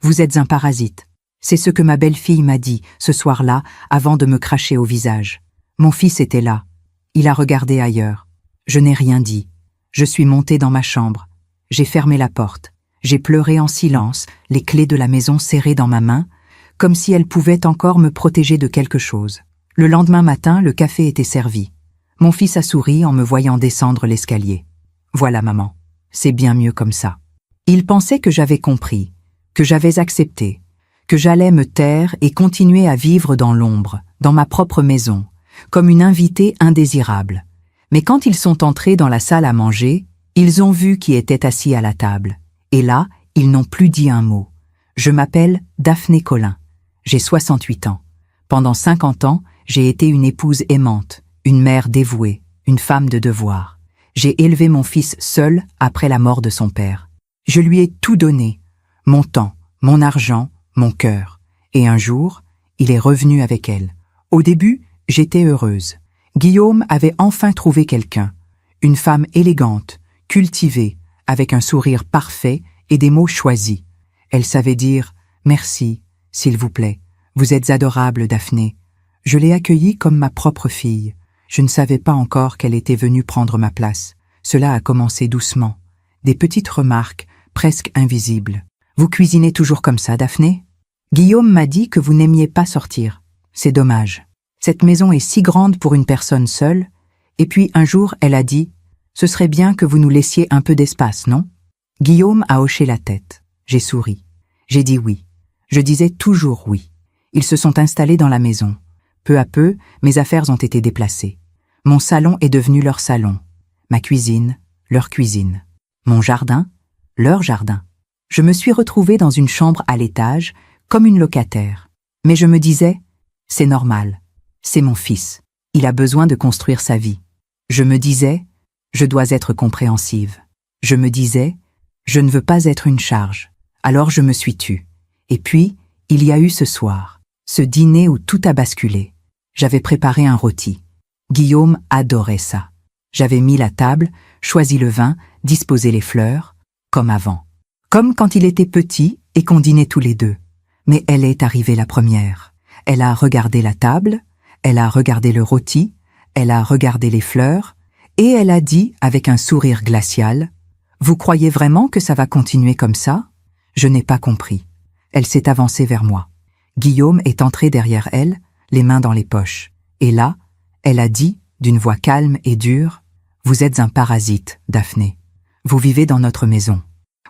Vous êtes un parasite. C'est ce que ma belle-fille m'a dit ce soir-là avant de me cracher au visage. Mon fils était là. Il a regardé ailleurs. Je n'ai rien dit. Je suis montée dans ma chambre. J'ai fermé la porte. J'ai pleuré en silence, les clés de la maison serrées dans ma main, comme si elles pouvaient encore me protéger de quelque chose. Le lendemain matin, le café était servi. Mon fils a souri en me voyant descendre l'escalier. Voilà, maman. C'est bien mieux comme ça. Il pensait que j'avais compris, que j'avais accepté, que j'allais me taire et continuer à vivre dans l'ombre, dans ma propre maison, comme une invitée indésirable. Mais quand ils sont entrés dans la salle à manger, ils ont vu qui était assis à la table. Et là, ils n'ont plus dit un mot. Je m'appelle Daphné Collin. J'ai 68 ans. Pendant 50 ans, j'ai été une épouse aimante, une mère dévouée, une femme de devoir. J'ai élevé mon fils seul après la mort de son père. Je lui ai tout donné, mon temps, mon argent, mon cœur. Et un jour, il est revenu avec elle. Au début, j'étais heureuse. Guillaume avait enfin trouvé quelqu'un, une femme élégante, cultivée, avec un sourire parfait et des mots choisis. Elle savait dire « Merci, s'il vous plaît, vous êtes adorable, Daphné ». Je l'ai accueillie comme ma propre fille. Je ne savais pas encore qu'elle était venue prendre ma place. Cela a commencé doucement. Des petites remarques, presque invisibles. « Vous cuisinez toujours comme ça, Daphné ? Guillaume m'a dit que vous n'aimiez pas sortir. C'est dommage. Cette maison est si grande pour une personne seule. » Et puis un jour, elle a dit « Ce serait bien que vous nous laissiez un peu d'espace, non ?» Guillaume a hoché la tête. J'ai souri. J'ai dit oui. Je disais toujours oui. Ils se sont installés dans la maison. Peu à peu, mes affaires ont été déplacées. Mon salon est devenu leur salon. Ma cuisine, leur cuisine. Mon jardin, leur jardin. Je me suis retrouvée dans une chambre à l'étage, comme une locataire. Mais je me disais, c'est normal. C'est mon fils. Il a besoin de construire sa vie. Je me disais, je dois être compréhensive. Je me disais, je ne veux pas être une charge. Alors je me suis tue. Et puis, il y a eu ce soir, ce dîner où tout a basculé. J'avais préparé un rôti. Guillaume adorait ça. J'avais mis la table, choisi le vin, disposé les fleurs, comme avant. Comme quand il était petit et qu'on dînait tous les deux. Mais elle est arrivée la première. Elle a regardé la table, elle a regardé le rôti, elle a regardé les fleurs, et elle a dit avec un sourire glacial, « Vous croyez vraiment que ça va continuer comme ça ?» Je n'ai pas compris. Elle s'est avancée vers moi. Guillaume est entré derrière elle, les mains dans les poches. Et là, elle a dit, d'une voix calme et dure, « Vous êtes un parasite, Daphné. Vous vivez dans notre maison.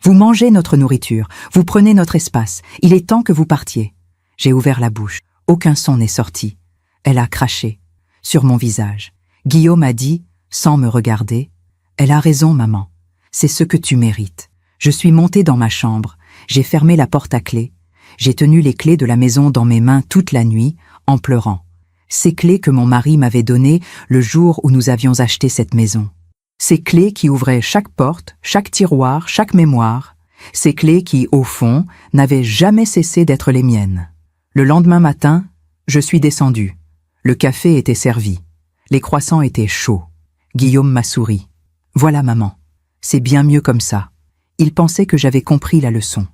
Vous mangez notre nourriture, vous prenez notre espace. Il est temps que vous partiez. » J'ai ouvert la bouche. Aucun son n'est sorti. Elle a craché. Sur mon visage. Guillaume a dit, sans me regarder, « Elle a raison, maman. C'est ce que tu mérites. » Je suis montée dans ma chambre. J'ai fermé la porte à clé. J'ai tenu les clés de la maison dans mes mains toute la nuit, en pleurant. Ces clés que mon mari m'avait données le jour où nous avions acheté cette maison. Ces clés qui ouvraient chaque porte, chaque tiroir, chaque mémoire. Ces clés qui, au fond, n'avaient jamais cessé d'être les miennes. Le lendemain matin, je suis descendue. Le café était servi. Les croissants étaient chauds. Guillaume m'a souri. « Voilà, maman. C'est bien mieux comme ça. » Il pensait que j'avais compris la leçon,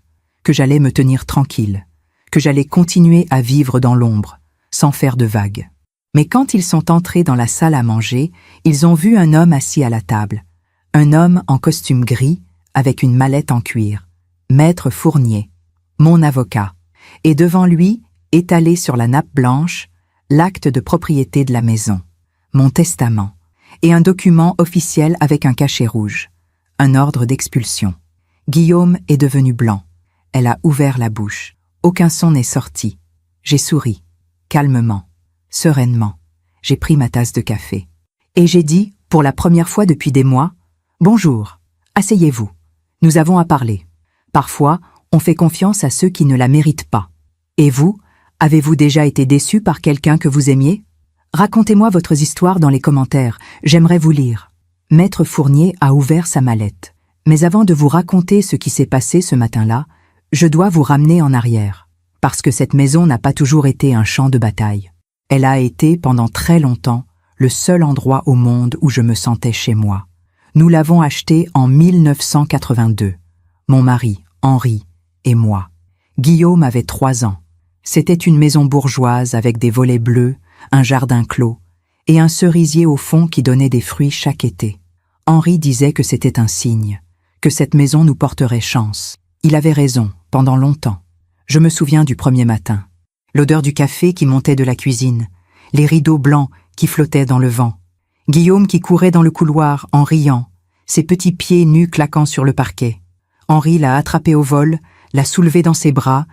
que j'allais me tenir tranquille, que j'allais continuer à vivre dans l'ombre, sans faire de vagues. Mais quand ils sont entrés dans la salle à manger, ils ont vu un homme assis à la table, un homme en costume gris avec une mallette en cuir, Maître Fournier, mon avocat, et devant lui, étalé sur la nappe blanche, l'acte de propriété de la maison, mon testament, et un document officiel avec un cachet rouge, un ordre d'expulsion. Guillaume est devenu blanc. Elle a ouvert la bouche. Aucun son n'est sorti. J'ai souri, calmement, sereinement. J'ai pris ma tasse de café. Et j'ai dit, pour la première fois depuis des mois, « Bonjour, asseyez-vous. Nous avons à parler. Parfois, on fait confiance à ceux qui ne la méritent pas. Et vous, avez-vous déjà été déçu par quelqu'un que vous aimiez? Racontez-moi votre histoire dans les commentaires. J'aimerais vous lire. » Maître Fournier a ouvert sa mallette. Mais avant de vous raconter ce qui s'est passé ce matin-là, je dois vous ramener en arrière, parce que cette maison n'a pas toujours été un champ de bataille. Elle a été, pendant très longtemps, le seul endroit au monde où je me sentais chez moi. Nous l'avons achetée en 1982, mon mari, Henri, et moi. Guillaume avait 3 ans. C'était une maison bourgeoise avec des volets bleus, un jardin clos et un cerisier au fond qui donnait des fruits chaque été. Henri disait que c'était un signe, que cette maison nous porterait chance. Il avait raison, pendant longtemps. Je me souviens du premier matin. L'odeur du café qui montait de la cuisine, les rideaux blancs qui flottaient dans le vent, Guillaume qui courait dans le couloir en riant, ses petits pieds nus claquant sur le parquet. Henri l'a attrapé au vol, l'a soulevé dans ses bras,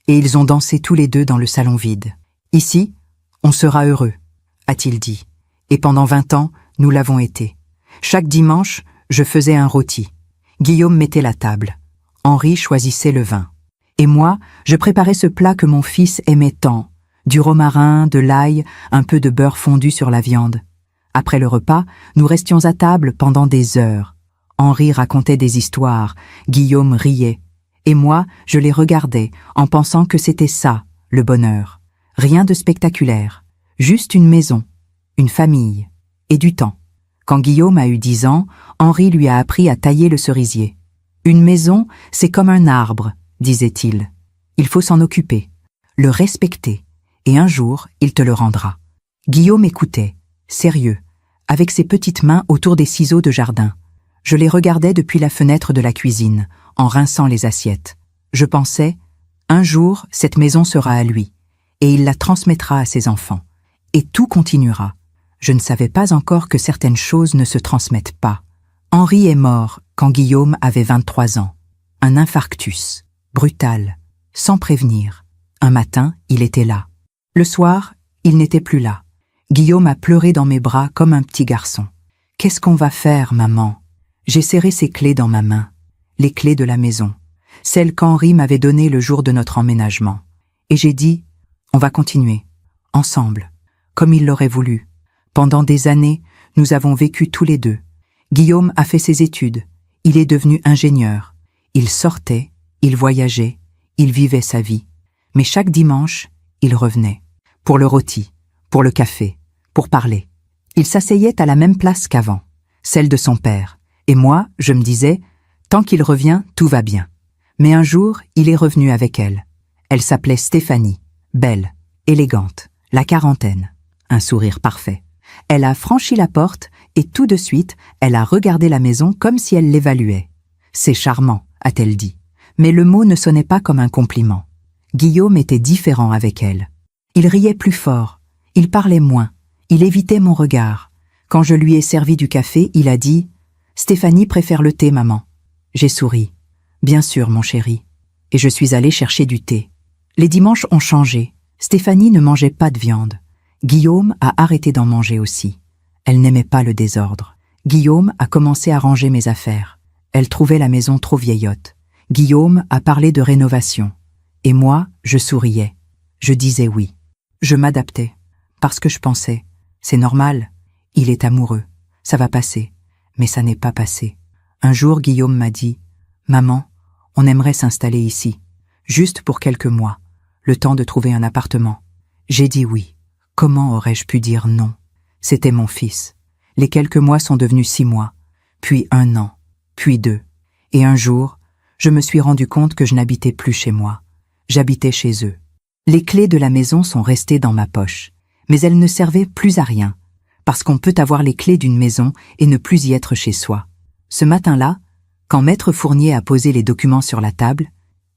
et ils ont dansé tous les deux dans le salon vide. « Ici, on sera heureux », a-t-il dit. Et pendant 20 ans, nous l'avons été. Chaque dimanche, je faisais un rôti. Guillaume mettait la table. Henri choisissait le vin. Et moi, je préparais ce plat que mon fils aimait tant. Du romarin, de l'ail, un peu de beurre fondu sur la viande. Après le repas, nous restions à table pendant des heures. Henri racontait des histoires, Guillaume riait. Et moi, je les regardais en pensant que c'était ça, le bonheur. Rien de spectaculaire, juste une maison, une famille et du temps. Quand Guillaume a eu 10 ans, Henri lui a appris à tailler le cerisier. Une maison, c'est comme un arbre, disait-il. Il faut s'en occuper, le respecter, et un jour, il te le rendra. Guillaume écoutait, sérieux, avec ses petites mains autour des ciseaux de jardin. Je les regardais depuis la fenêtre de la cuisine, en rinçant les assiettes. Je pensais, un jour, cette maison sera à lui, et il la transmettra à ses enfants. Et tout continuera. Je ne savais pas encore que certaines choses ne se transmettent pas. Henri est mort quand Guillaume avait 23 ans. Un infarctus, brutal, sans prévenir. Un matin, il était là. Le soir, il n'était plus là. Guillaume a pleuré dans mes bras comme un petit garçon. « Qu'est-ce qu'on va faire, maman ?» J'ai serré ses clés dans ma main, les clés de la maison, celles qu'Henri m'avait données le jour de notre emménagement. Et j'ai dit, on va continuer, ensemble, comme il l'aurait voulu. Pendant des années, nous avons vécu tous les deux. Guillaume a fait ses études, il est devenu ingénieur. Il sortait, il voyageait, il vivait sa vie. Mais chaque dimanche, il revenait. Pour le rôti, pour le café, pour parler. Il s'asseyait à la même place qu'avant, celle de son père. Et moi, je me disais, tant qu'il revient, tout va bien. Mais un jour, il est revenu avec elle. Elle s'appelait Stéphanie, belle, élégante, la quarantaine, un sourire parfait. Elle a franchi la porte et tout de suite, elle a regardé la maison comme si elle l'évaluait. « C'est charmant », a-t-elle dit. Mais le mot ne sonnait pas comme un compliment. Guillaume était différent avec elle. Il riait plus fort, il parlait moins, il évitait mon regard. Quand je lui ai servi du café, il a dit « Stéphanie préfère le thé, maman ». J'ai souri. « Bien sûr, mon chéri. » Et je suis allée chercher du thé. Les dimanches ont changé. Stéphanie ne mangeait pas de viande. Guillaume a arrêté d'en manger aussi. Elle n'aimait pas le désordre. Guillaume a commencé à ranger mes affaires. Elle trouvait la maison trop vieillotte. Guillaume a parlé de rénovation. Et moi, je souriais. Je disais oui. Je m'adaptais. Parce que je pensais, c'est normal, il est amoureux, ça va passer. Mais ça n'est pas passé. Un jour, Guillaume m'a dit « Maman, on aimerait s'installer ici, juste pour quelques mois, le temps de trouver un appartement. » J'ai dit oui. Comment aurais-je pu dire non? C'était mon fils. Les quelques mois sont devenus 6 mois, puis 1 an, puis 2. Et un jour, je me suis rendu compte que je n'habitais plus chez moi. J'habitais chez eux. Les clés de la maison sont restées dans ma poche, mais elles ne servaient plus à rien, parce qu'on peut avoir les clés d'une maison et ne plus y être chez soi. Ce matin-là, quand Maître Fournier a posé les documents sur la table,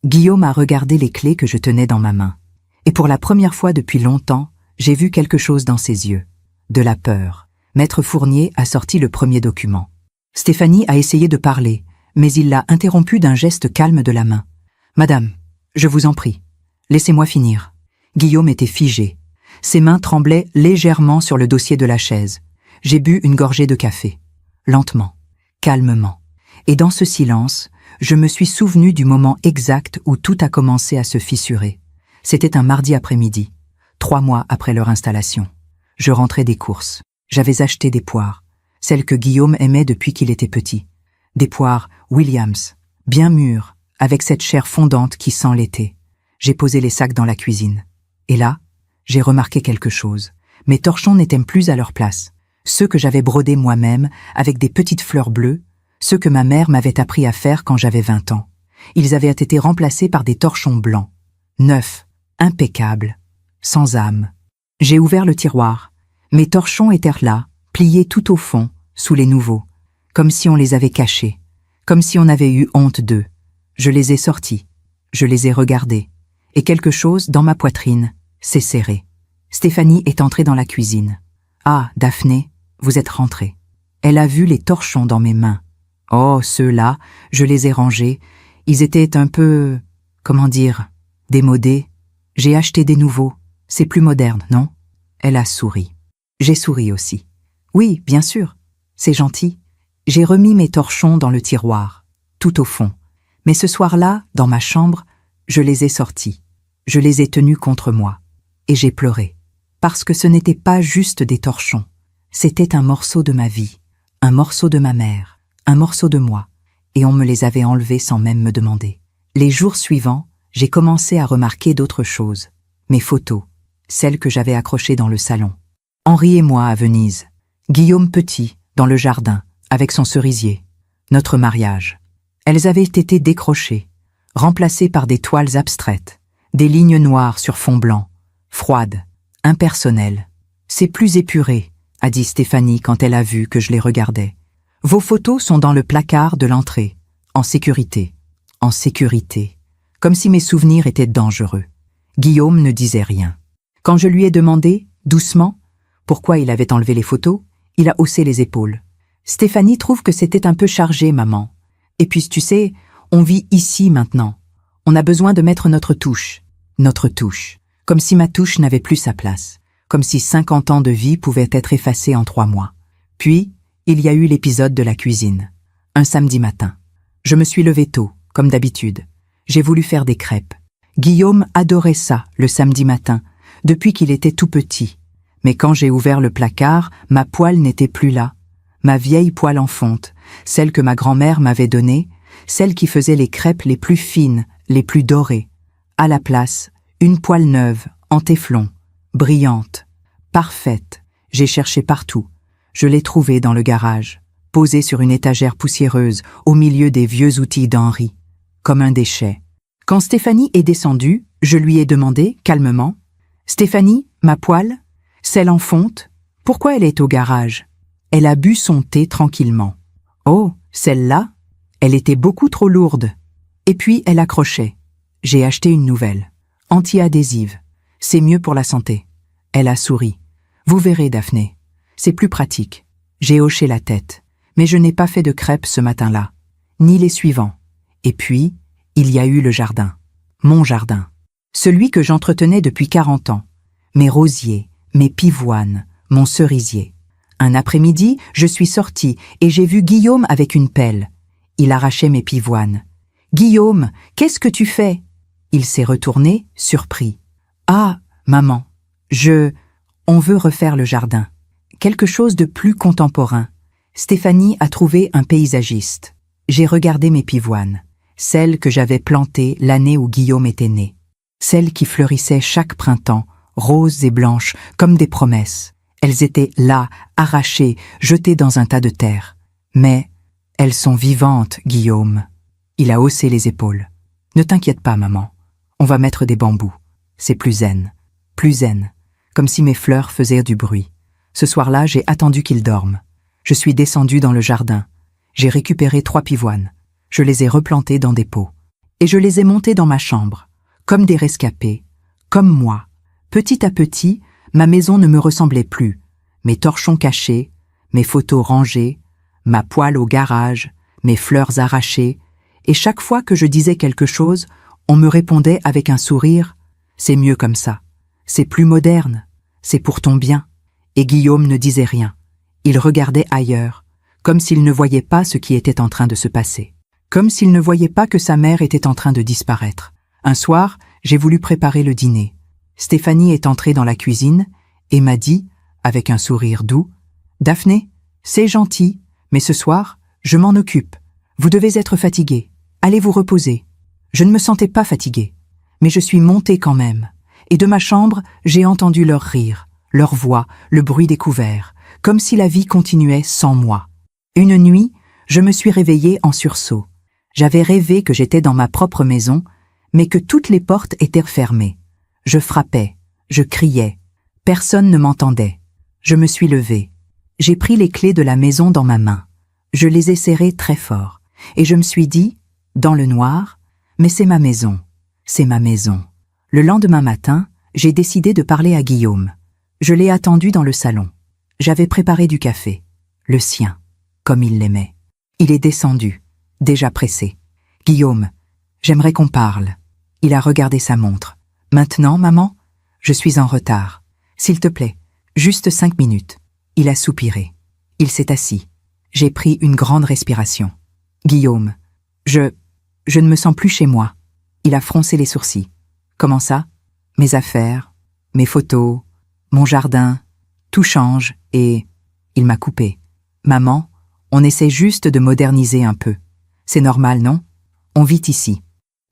Guillaume a regardé les clés que je tenais dans ma main. Et pour la première fois depuis longtemps, j'ai vu quelque chose dans ses yeux. De la peur. Maître Fournier a sorti le premier document. Stéphanie a essayé de parler, mais il l'a interrompu d'un geste calme de la main. « Madame, je vous en prie, laissez-moi finir. » Guillaume était figé. Ses mains tremblaient légèrement sur le dossier de la chaise. J'ai bu une gorgée de café. Lentement, calmement. Et dans ce silence, je me suis souvenu du moment exact où tout a commencé à se fissurer. C'était un mardi après-midi, 3 mois après leur installation. Je rentrais des courses. J'avais acheté des poires, celles que Guillaume aimait depuis qu'il était petit. Des poires Williams, bien mûres, avec cette chair fondante qui sent l'été. J'ai posé les sacs dans la cuisine. Et là, j'ai remarqué quelque chose. Mes torchons n'étaient plus à leur place. Ceux que j'avais brodés moi-même, avec des petites fleurs bleues, ceux que ma mère m'avait appris à faire quand j'avais 20 ans. Ils avaient été remplacés par des torchons blancs, neuf, impeccable, sans âme. J'ai ouvert le tiroir. Mes torchons étaient là, pliés tout au fond, sous les nouveaux, comme si on les avait cachés, comme si on avait eu honte d'eux. Je les ai sortis, je les ai regardés, et quelque chose, dans ma poitrine, s'est serré. Stéphanie est entrée dans la cuisine. « Ah, Daphné, vous êtes rentrée. » Elle a vu les torchons dans mes mains. Oh, ceux-là, je les ai rangés. Ils étaient un peu, comment dire, démodés. J'ai acheté des nouveaux. C'est plus moderne, non? Elle a souri. J'ai souri aussi. Oui, bien sûr. C'est gentil. J'ai remis mes torchons dans le tiroir, tout au fond. Mais ce soir-là, dans ma chambre, je les ai sortis. Je les ai tenus contre moi. Et j'ai pleuré. Parce que ce n'était pas juste des torchons. C'était un morceau de ma vie, un morceau de ma mère, un morceau de moi. Et on me les avait enlevés sans même me demander. Les jours suivants, j'ai commencé à remarquer d'autres choses. Mes photos, celles que j'avais accrochées dans le salon. Henri et moi à Venise. Guillaume petit, dans le jardin, avec son cerisier. Notre mariage. Elles avaient été décrochées, remplacées par des toiles abstraites, des lignes noires sur fond blanc, froides, impersonnelles. C'est plus épuré, a dit Stéphanie quand elle a vu que je les regardais. Vos photos sont dans le placard de l'entrée, en sécurité. En sécurité. Comme si mes souvenirs étaient dangereux. Guillaume ne disait rien. Quand je lui ai demandé, doucement, pourquoi il avait enlevé les photos, il a haussé les épaules. Stéphanie trouve que c'était un peu chargé, maman. Et puis, tu sais, on vit ici maintenant. On a besoin de mettre notre touche. Notre touche. Comme si ma touche n'avait plus sa place. Comme si 50 ans de vie pouvaient être effacés en 3 mois. Puis, il y a eu l'épisode de la cuisine. Un samedi matin. Je me suis levée tôt, comme d'habitude. J'ai voulu faire des crêpes. Guillaume adorait ça, le samedi matin, depuis qu'il était tout petit. Mais quand j'ai ouvert le placard, ma poêle n'était plus là. Ma vieille poêle en fonte, celle que ma grand-mère m'avait donnée, celle qui faisait les crêpes les plus fines, les plus dorées. À la place, une poêle neuve, en téflon, brillante, parfaite. J'ai cherché partout. Je l'ai trouvée dans le garage, posée sur une étagère poussiéreuse, au milieu des vieux outils d'Henri, comme un déchet. Quand Stéphanie est descendue, je lui ai demandé, calmement, « Stéphanie, ma poêle, celle en fonte, pourquoi elle est au garage ?» Elle a bu son thé tranquillement. « Oh, celle-là, elle était beaucoup trop lourde. » Et puis elle accrochait. J'ai acheté une nouvelle, anti-adhésive. C'est mieux pour la santé. Elle a souri. « Vous verrez, Daphné, c'est plus pratique. » J'ai hoché la tête, mais je n'ai pas fait de crêpes ce matin-là, ni les suivants. Et puis, il y a eu le jardin. Mon jardin. Celui que j'entretenais depuis 40 ans. Mes rosiers, mes pivoines, mon cerisier. Un après-midi, je suis sortie et j'ai vu Guillaume avec une pelle. Il arrachait mes pivoines. « Guillaume, qu'est-ce que tu fais ?» Il s'est retourné, surpris. « Ah, maman, on veut refaire le jardin. Quelque chose de plus contemporain. » Stéphanie a trouvé un paysagiste. J'ai regardé mes pivoines, celles que j'avais plantées l'année où Guillaume était né. Celles qui fleurissaient chaque printemps, roses et blanches, comme des promesses. Elles étaient là, arrachées, jetées dans un tas de terre. Mais elles sont vivantes, Guillaume. Il a haussé les épaules. Ne t'inquiète pas, maman. On va mettre des bambous. C'est plus zen, comme si mes fleurs faisaient du bruit. Ce soir-là, j'ai attendu qu'ils dorment. Je suis descendue dans le jardin. J'ai récupéré 3 pivoines. Je les ai replantées dans des pots. Et je les ai montées dans ma chambre, comme des rescapés, comme moi. Petit à petit, ma maison ne me ressemblait plus. Mes torchons cachés, mes photos rangées, ma poêle au garage, mes fleurs arrachées. Et chaque fois que je disais quelque chose, on me répondait avec un sourire « C'est mieux comme ça. C'est plus moderne. C'est pour ton bien. » Et Guillaume ne disait rien. Il regardait ailleurs, comme s'il ne voyait pas ce qui était en train de se passer. Comme s'il ne voyait pas que sa mère était en train de disparaître. Un soir, j'ai voulu préparer le dîner. Stéphanie est entrée dans la cuisine et m'a dit, avec un sourire doux, « Daphné, c'est gentil, mais ce soir, je m'en occupe. Vous devez être fatiguée. Allez vous reposer. » Je ne me sentais pas fatiguée, mais je suis montée quand même. Et de ma chambre, j'ai entendu leur rire, leur voix, le bruit des couverts, comme si la vie continuait sans moi. Une nuit, je me suis réveillée en sursaut. J'avais rêvé que j'étais dans ma propre maison, mais que toutes les portes étaient fermées. Je frappais, je criais. Personne ne m'entendait. Je me suis levée. J'ai pris les clés de la maison dans ma main. Je les ai serrées très fort. Et je me suis dit, dans le noir, mais c'est ma maison. C'est ma maison. Le lendemain matin, j'ai décidé de parler à Guillaume. Je l'ai attendu dans le salon. J'avais préparé du café. Le sien, comme il l'aimait. Il est descendu, déjà pressé. « Guillaume, j'aimerais qu'on parle. » Il a regardé sa montre. « Maintenant, maman ? Je suis en retard. S'il te plaît, juste 5 minutes. » Il a soupiré. Il s'est assis. J'ai pris une grande respiration. « Guillaume, je ne me sens plus chez moi. » Il a froncé les sourcils. « Comment ça ? Mes affaires, mes photos, mon jardin, tout change et... » Il m'a coupé. « Maman, on essaie juste de moderniser un peu. C'est normal, non ? On vit ici.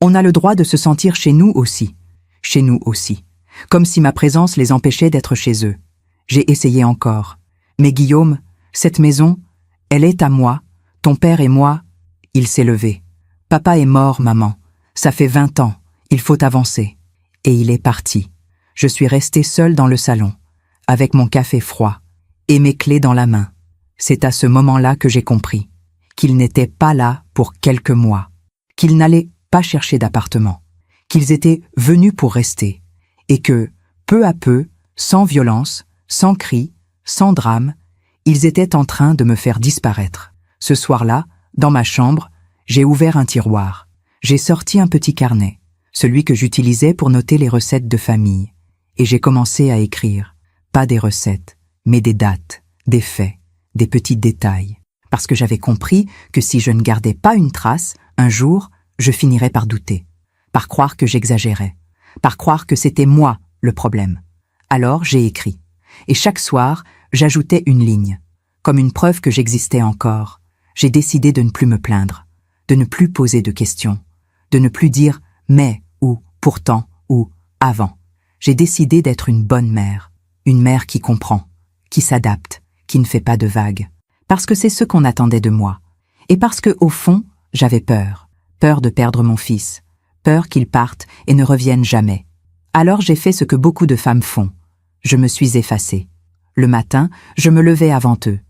On a le droit de se sentir chez nous aussi. Chez nous aussi. Comme si ma présence les empêchait d'être chez eux. J'ai essayé encore. Mais Guillaume, cette maison, elle est à moi, ton père et moi. » Il s'est levé. « Papa est mort, maman. Ça fait 20 ans. Il faut avancer. » Et il est parti. Je suis restée seule dans le salon, avec mon café froid et mes clés dans la main. C'est à ce moment-là que j'ai compris qu'ils n'étaient pas là pour quelques mois, qu'ils n'allaient pas chercher d'appartement, qu'ils étaient venus pour rester, et que, peu à peu, sans violence, sans cris, sans drame, ils étaient en train de me faire disparaître. Ce soir-là, dans ma chambre, j'ai ouvert un tiroir. J'ai sorti un petit carnet, celui que j'utilisais pour noter les recettes de famille, et j'ai commencé à écrire, pas des recettes, mais des dates, des faits, des petits détails, parce que j'avais compris que si je ne gardais pas une trace, un jour, je finirais par douter, par croire que j'exagérais, par croire que c'était moi le problème. Alors j'ai écrit, et chaque soir, j'ajoutais une ligne, comme une preuve que j'existais encore. J'ai décidé de ne plus me plaindre, de ne plus poser de questions, de ne plus dire « mais » ou « pourtant » ou « avant ». J'ai décidé d'être une bonne mère, une mère qui comprend, qui s'adapte, qui ne fait pas de vagues, parce que c'est ce qu'on attendait de moi, et parce que, au fond, j'avais peur, peur de perdre mon fils, peur qu'il parte et ne revienne jamais. Alors j'ai fait ce que beaucoup de femmes font, je me suis effacée. Le matin, je me levais avant eux,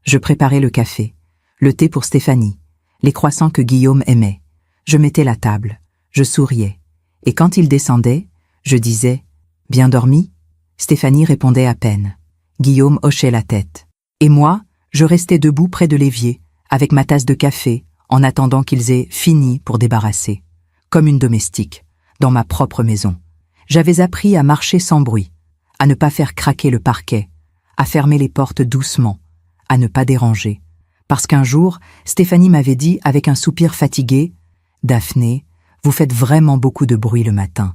je préparais le café, le thé pour Stéphanie, les croissants que Guillaume aimait, je mettais la table, je souriais, et quand il descendait, je disais « Bien dormi ?» Stéphanie répondait à peine. Guillaume hochait la tête. Et moi, je restais debout près de l'évier, avec ma tasse de café, en attendant qu'ils aient fini pour débarrasser. Comme une domestique, dans ma propre maison. J'avais appris à marcher sans bruit, à ne pas faire craquer le parquet, à fermer les portes doucement, à ne pas déranger. Parce qu'un jour, Stéphanie m'avait dit avec un soupir fatigué « Daphné, vous faites vraiment beaucoup de bruit le matin.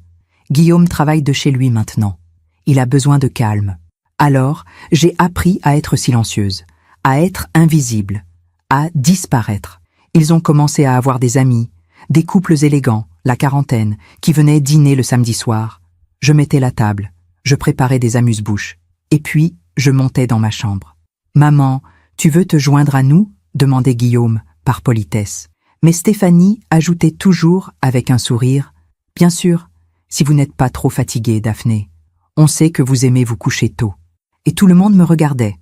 Guillaume travaille de chez lui maintenant. Il a besoin de calme. » Alors, j'ai appris à être silencieuse, à être invisible, à disparaître. Ils ont commencé à avoir des amis, des couples élégants, la quarantaine, qui venaient dîner le samedi soir. Je mettais la table, je préparais des amuse-bouches, et puis je montais dans ma chambre. « Maman, tu veux te joindre à nous ?» demandait Guillaume, par politesse. Mais Stéphanie ajoutait toujours avec un sourire « Bien sûr, si vous n'êtes pas trop fatiguée, Daphné. On sait que vous aimez vous coucher tôt. » Et tout le monde me regardait.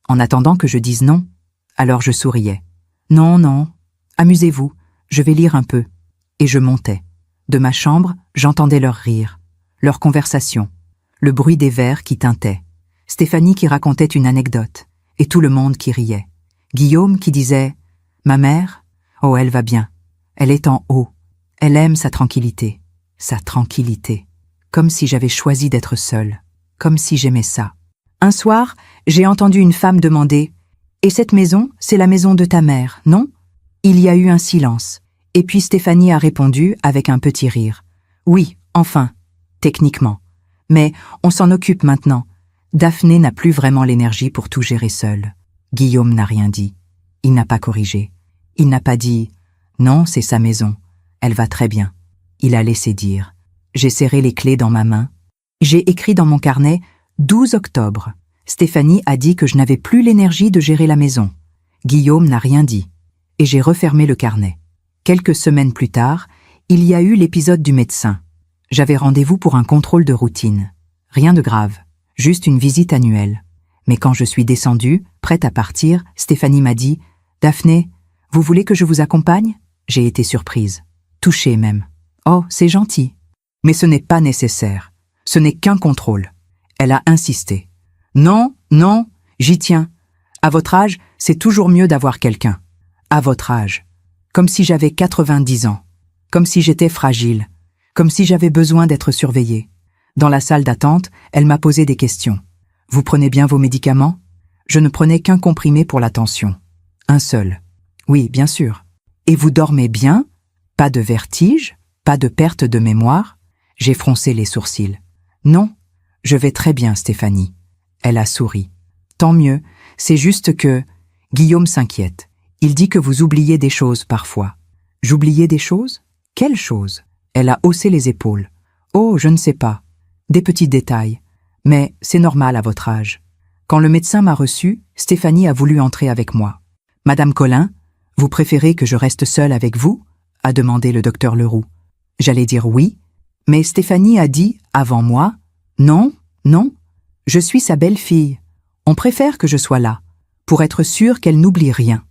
En attendant que je dise non, alors je souriais. « Non, non, amusez-vous, je vais lire un peu. » Et je montais. De ma chambre, j'entendais leurs rires, leurs conversations, le bruit des verres qui tintaient, Stéphanie qui racontait une anecdote, et tout le monde qui riait. Guillaume qui disait « Ma mère, oh elle va bien, elle est en haut, elle aime sa tranquillité, comme si j'avais choisi d'être seule, comme si j'aimais ça. » Un soir, j'ai entendu une femme demander « Et cette maison, c'est la maison de ta mère, non ?» Il y a eu un silence, et puis Stéphanie a répondu avec un petit rire. « Oui, enfin, techniquement. Mais on s'en occupe maintenant. Daphné n'a plus vraiment l'énergie pour tout gérer seule. » Guillaume n'a rien dit. Il n'a pas corrigé. Il n'a pas dit « Non, c'est sa maison. Elle va très bien. » Il a laissé dire. J'ai serré les clés dans ma main. J'ai écrit dans mon carnet « 12 octobre. Stéphanie a dit que je n'avais plus l'énergie de gérer la maison. » Guillaume n'a rien dit. Et j'ai refermé le carnet. Quelques semaines plus tard, Il y a eu l'épisode du médecin. J'avais rendez-vous pour un contrôle de routine. Rien de grave, juste une visite annuelle. Mais quand je suis descendue, prête à partir, Stéphanie m'a dit « Daphné, vous voulez que je vous accompagne ?» J'ai été surprise, touchée même. « Oh, c'est gentil. Mais ce n'est pas nécessaire. Ce n'est qu'un contrôle. » Elle a insisté. « Non, non, j'y tiens. À votre âge, c'est toujours mieux d'avoir quelqu'un. À votre âge. » Comme si j'avais 90 ans. Comme si j'étais fragile. Comme si j'avais besoin d'être surveillée. Dans la salle d'attente, elle m'a posé des questions. « Vous prenez bien vos médicaments ?» Je ne prenais qu'un comprimé pour la tension. Un seul. « Oui, bien sûr. »« Et vous dormez bien ? Pas de vertige ? Pas de perte de mémoire ?» J'ai froncé les sourcils. « Non, je vais très bien, Stéphanie. » Elle a souri. « Tant mieux, c'est juste que... » Guillaume s'inquiète. Il dit que vous oubliez des choses parfois. J'oubliais des choses ? Quelles choses ? Elle a haussé les épaules. Oh, je ne sais pas. Des petits détails. Mais c'est normal à votre âge. Quand le médecin m'a reçu, Stéphanie a voulu entrer avec moi. « Madame Collin, vous préférez que je reste seule avec vous ?» a demandé le docteur Leroux. J'allais dire oui, mais Stéphanie a dit, avant moi, « Non, non, je suis sa belle-fille. On préfère que je sois là, pour être sûre qu'elle n'oublie rien. »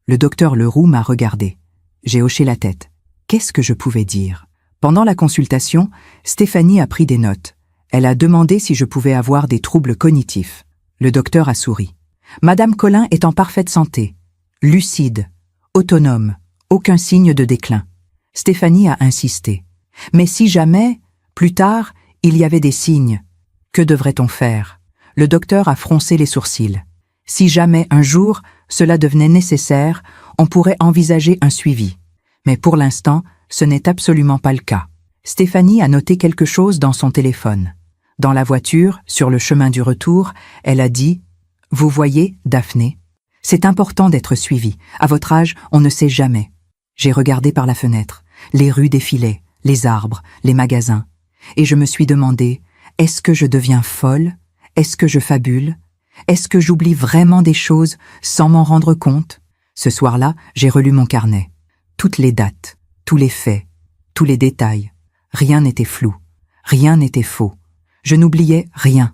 Le docteur Leroux m'a regardé. J'ai hoché la tête. Qu'est-ce que je pouvais dire ? Pendant la consultation, Stéphanie a pris des notes. Elle a demandé si je pouvais avoir des troubles cognitifs. Le docteur a souri. Madame Collin est en parfaite santé, lucide, autonome, aucun signe de déclin. Stéphanie a insisté. Mais si jamais, plus tard, il y avait des signes, que devrait-on faire ? Le docteur a froncé les sourcils. Si jamais, un jour, cela devenait nécessaire, on pourrait envisager un suivi. Mais pour l'instant, ce n'est absolument pas le cas. Stéphanie a noté quelque chose dans son téléphone. Dans la voiture, sur le chemin du retour, elle a dit « Vous voyez, Daphné, c'est important d'être suivie. À votre âge, on ne sait jamais. » J'ai regardé par la fenêtre. Les rues défilaient, les arbres, les magasins. Et je me suis demandé « Est-ce que je deviens folle ? Est-ce que je fabule ? Est-ce que j'oublie vraiment des choses sans m'en rendre compte ?» Ce soir-là, j'ai relu mon carnet. Toutes les dates, tous les faits, tous les détails. Rien n'était flou, rien n'était faux. Je n'oubliais rien,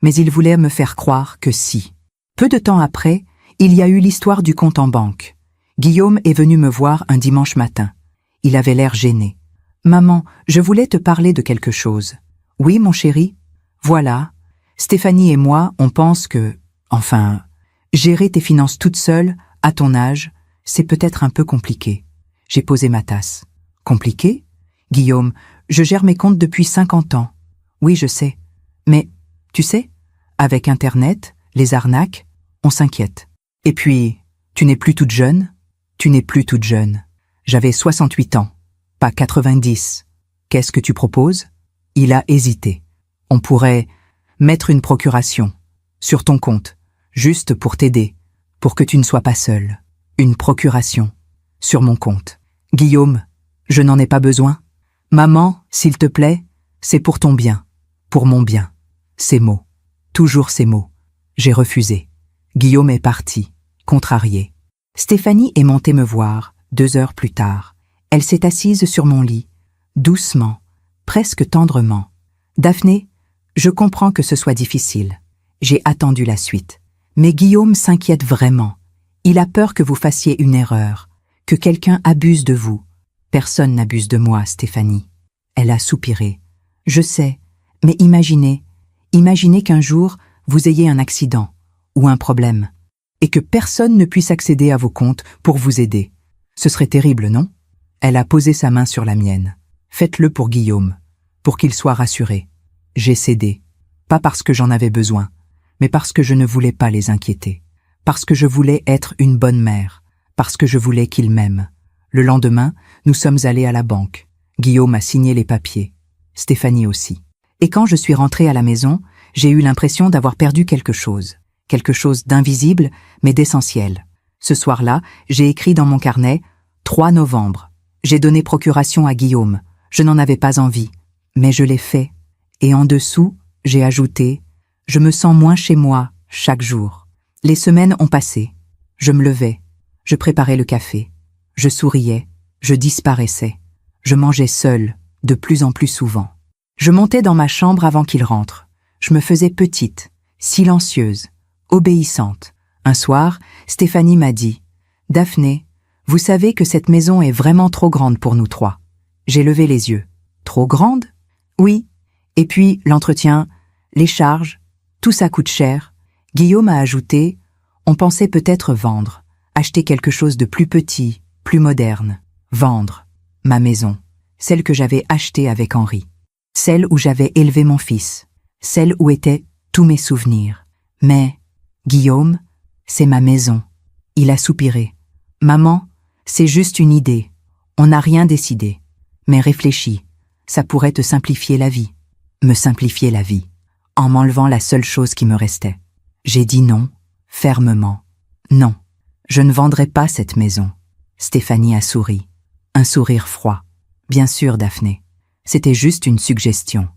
mais il voulait me faire croire que si. Peu de temps après, il y a eu l'histoire du compte en banque. Guillaume est venu me voir un dimanche matin. Il avait l'air gêné. « Maman, je voulais te parler de quelque chose. »« Oui, mon chéri ? » Voilà. Stéphanie et moi, on pense que... Enfin, gérer tes finances toute seule, à ton âge, c'est peut-être un peu compliqué. J'ai posé ma tasse. Compliqué ? Guillaume, je gère mes comptes depuis 50 ans. Oui, je sais. Mais, tu sais, avec Internet, les arnaques, on s'inquiète. Et puis, tu n'es plus toute jeune ? Tu n'es plus toute jeune. J'avais 68 ans, pas 90. Qu'est-ce que tu proposes ? Il a hésité. On pourrait mettre une procuration sur ton compte, juste pour t'aider, pour que tu ne sois pas seule. Une procuration sur mon compte. Guillaume, je n'en ai pas besoin. Maman, s'il te plaît, c'est pour ton bien, pour mon bien. Ces mots, toujours ces mots. J'ai refusé. Guillaume est parti, contrarié. Stéphanie est montée me voir, 2 heures plus tard. Elle s'est assise sur mon lit, doucement, presque tendrement. « Daphné, je comprends que ce soit difficile. J'ai attendu la suite. Mais Guillaume s'inquiète vraiment. Il a peur que vous fassiez une erreur, que quelqu'un abuse de vous. Personne n'abuse de moi, Stéphanie. » Elle a soupiré. « Je sais, mais imaginez qu'un jour, vous ayez un accident ou un problème, et que personne ne puisse accéder à vos comptes pour vous aider. Ce serait terrible, non ? » Elle a posé sa main sur la mienne. « Faites-le pour Guillaume, pour qu'il soit rassuré. » J'ai cédé, pas parce que j'en avais besoin, mais parce que je ne voulais pas les inquiéter, parce que je voulais être une bonne mère, parce que je voulais qu'ils m'aiment. Le lendemain, nous sommes allés à la banque. Guillaume a signé les papiers, Stéphanie aussi. Et quand je suis rentrée à la maison, j'ai eu l'impression d'avoir perdu quelque chose d'invisible, mais d'essentiel. Ce soir-là, j'ai écrit dans mon carnet « 3 novembre ». J'ai donné procuration à Guillaume. Je n'en avais pas envie, mais je l'ai fait. Et en dessous, j'ai ajouté « Je me sens moins chez moi chaque jour ». Les semaines ont passé. Je me levais, je préparais le café, je souriais, je disparaissais. Je mangeais seule, de plus en plus souvent. Je montais dans ma chambre avant qu'il rentre. Je me faisais petite, silencieuse, obéissante. Un soir, Stéphanie m'a dit « Daphné, vous savez que cette maison est vraiment trop grande pour nous trois. » J'ai levé les yeux. « Trop grande ?»« Oui. Et puis, l'entretien, les charges, tout ça coûte cher. » Guillaume a ajouté « On pensait peut-être vendre, acheter quelque chose de plus petit, plus moderne. Vendre. Ma maison. Celle que j'avais achetée avec Henri. Celle où j'avais élevé mon fils. Celle où étaient tous mes souvenirs. Mais, Guillaume, c'est ma maison. » Il a soupiré. « Maman, c'est juste une idée. On n'a rien décidé. Mais réfléchis. Ça pourrait te simplifier la vie. » Me simplifier la vie. En m'enlevant la seule chose qui me restait. J'ai dit non, fermement. Non, je ne vendrai pas cette maison. Stéphanie a souri. Un sourire froid. Bien sûr, Daphné. C'était juste une suggestion.